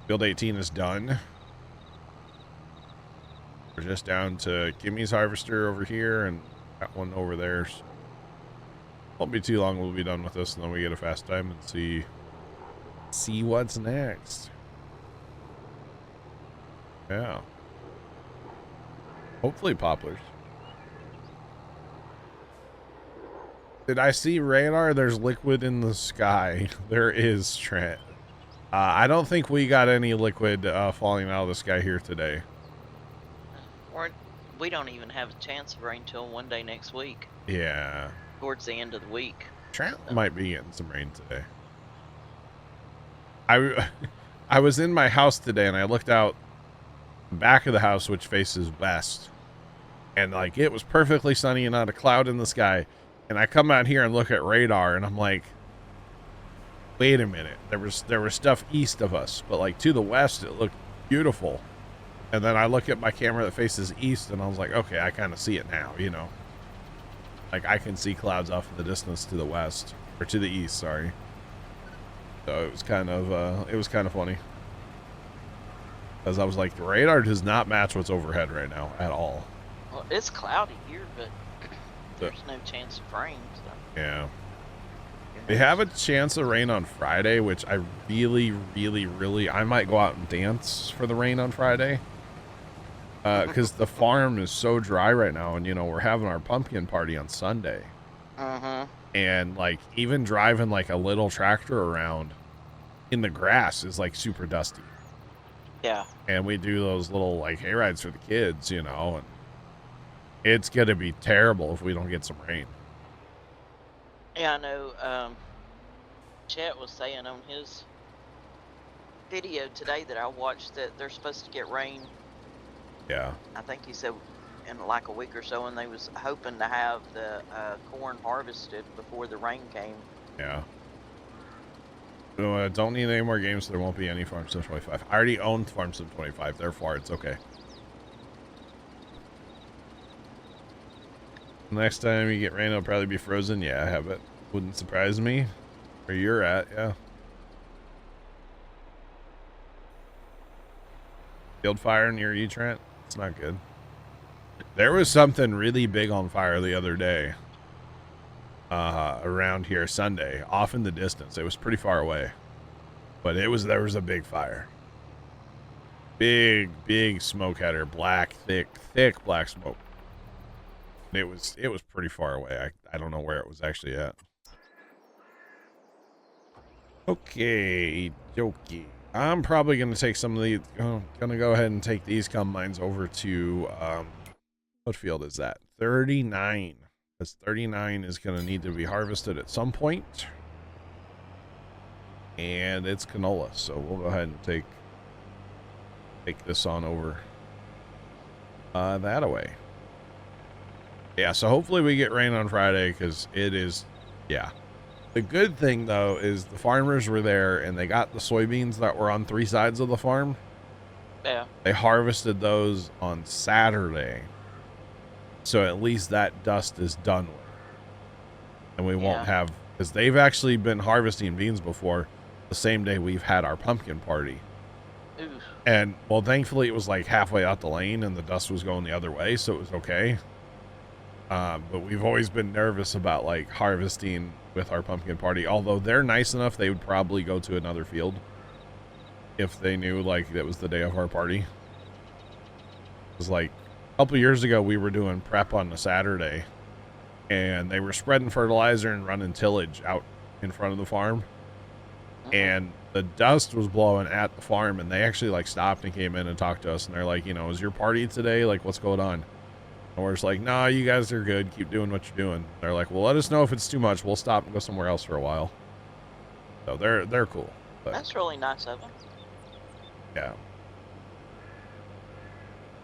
Field 18 is done. We're just down to Kimmy's harvester over here and that one over there. So won't be too long. We'll be done with this, and then we get a fast time and see what's next. Yeah. Hopefully poplars. Did I see radar? There's liquid in the sky. There is, Trent. I don't think we got any liquid falling out of the sky here today. We don't even have a chance of rain till one day next week. Yeah. Towards the end of the week. Trent might be getting some rain today. I was in my house today and I looked out the back of the house, which faces west. And like it was perfectly sunny and not a cloud in the sky. And I come out here and look at radar and I'm like, wait a minute. There was stuff east of us, but like to the west it looked beautiful. And then I look at my camera that faces east and I was like, okay, I kind of see it now, you know. Like I can see clouds off in the distance to the west, or to the east, sorry. So it was kind of funny. Because I was like, the radar does not match what's overhead right now at all. Well, it's cloudy here, but there's no chance of rain. So. Yeah. We have a chance of rain on Friday, which I really, I might go out and dance for the rain on Friday. Because the farm is so dry right now, and, you know, we're having our pumpkin party on Sunday. Uh-huh. And, like, even driving, like, a little tractor around in the grass is, like, super dusty. Yeah. And we do those little, like, hay rides for the kids, you know, and it's going to be terrible if we don't get some rain. Yeah, I know, Chet was saying on his video today that I watched that they're supposed to get rain. Yeah. I think he said in like a week or so, and they was hoping to have the corn harvested before the rain came. Yeah. So, don't need any more games, so there won't be any Farm Sim 25. I already own Farm Sim 25, therefore it's okay. Next time you get rain, it'll probably be frozen. Yeah, I have it. Wouldn't surprise me. Where you're at, yeah. Field fire near you, Trent? It's not good. There was something really big on fire the other day. Around here Sunday, off in the distance. It was pretty far away. But there was a big fire. Big smoke header. Black, thick black smoke. It was pretty far away. I don't know where it was actually at. Okay, dokie. I'm probably gonna take some of these. Gonna go ahead and take these combines over to what field is that? 39. Because 39 is gonna need to be harvested at some point, and it's canola. So we'll go ahead and take this on over that away. Yeah, so hopefully we get rain on Friday, because it is, yeah. The good thing, though, is the farmers were there, and they got the soybeans that were on 3 sides of the farm. Yeah. They harvested those on Saturday. So at least that dust is done with. And we won't have, because they've actually been harvesting beans before the same day we've had our pumpkin party. Oof. And, well, thankfully it was like halfway out the lane, and the dust was going the other way, so it was okay. But we've always been nervous about like harvesting with our pumpkin party, although they're nice enough they would probably go to another field if they knew like that was the day of our party. It was like a couple years ago we were doing prep on a Saturday, and they were spreading fertilizer and running tillage out in front of the farm, and the dust was blowing at the farm, and they actually like stopped and came in and talked to us, and they're like, you know, is your party today? Like, what's going on? And we're just like, nah, you guys are good. Keep doing what you're doing. They're like, well, let us know if it's too much. We'll stop and go somewhere else for a while. So they're cool. But, that's really nice of them. Yeah.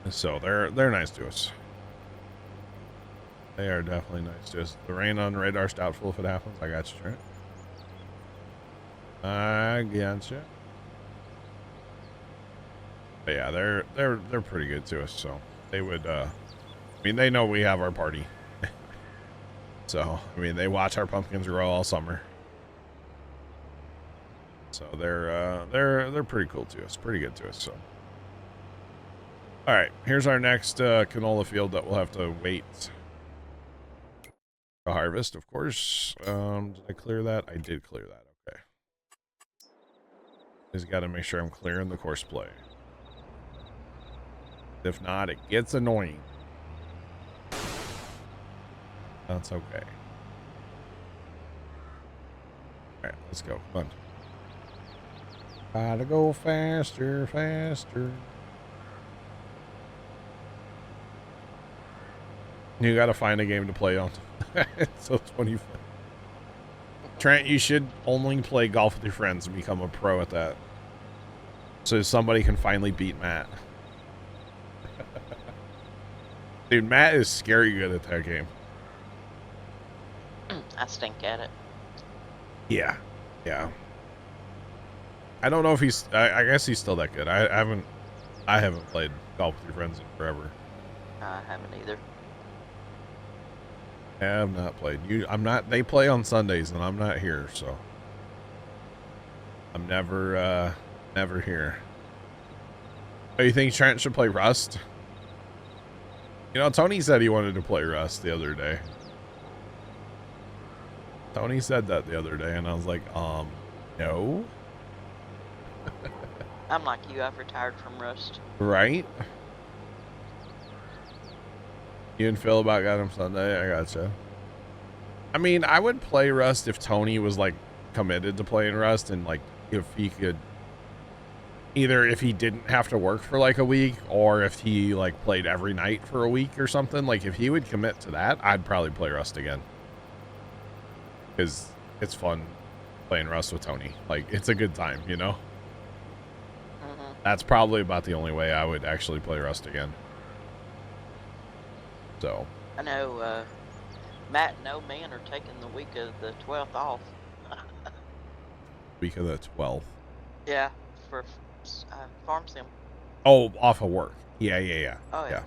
So they're nice to us. They are definitely nice to us. The rain on radar's doubtful if it happens. I got you, Trent. I gotcha. But yeah, they're pretty good to us. So they would I mean, they know we have our party. So, I mean, they watch our pumpkins grow all summer. So they're pretty cool to us, pretty good to us. So, all right, here's our next canola field that we'll have to wait to harvest. Of course, did I clear that? I did clear that. Okay, just got to make sure I'm clearing the course play. If not, it gets annoying. That's okay. All right, let's go. Come on. Gotta go faster, faster. You gotta find a game to play on. So 25. Trent, you should only play golf with your friends and become a pro at that. So somebody can finally beat Matt. Dude, Matt is scary good at that game. I stink at it. Yeah. Yeah. I don't know if he's I guess he's still that good. I haven't played golf with your friends in forever. I haven't either. I have not played. They play on Sundays and I'm not here, so I'm never here. Oh, you think Trent should play Rust? You know, Tony said he wanted to play Rust the other day. Tony said that the other day and I was like, no. I'm like you, I've retired from Rust. Right? You and Phil about got him Sunday. I gotcha. I mean, I would play Rust if Tony was like committed to playing Rust and like if he could either if he didn't have to work for like a week or if he like played every night for a week or something. Like if he would commit to that, I'd probably play Rust again. Because it's fun playing Rust with Tony. Like it's a good time, you know? That's probably about the only way I would actually play Rust again. So. I know Matt and old man are taking the week of the 12th off. Week of the 12th. Yeah, for farm sim. Oh, off of work. Yeah. Oh yeah.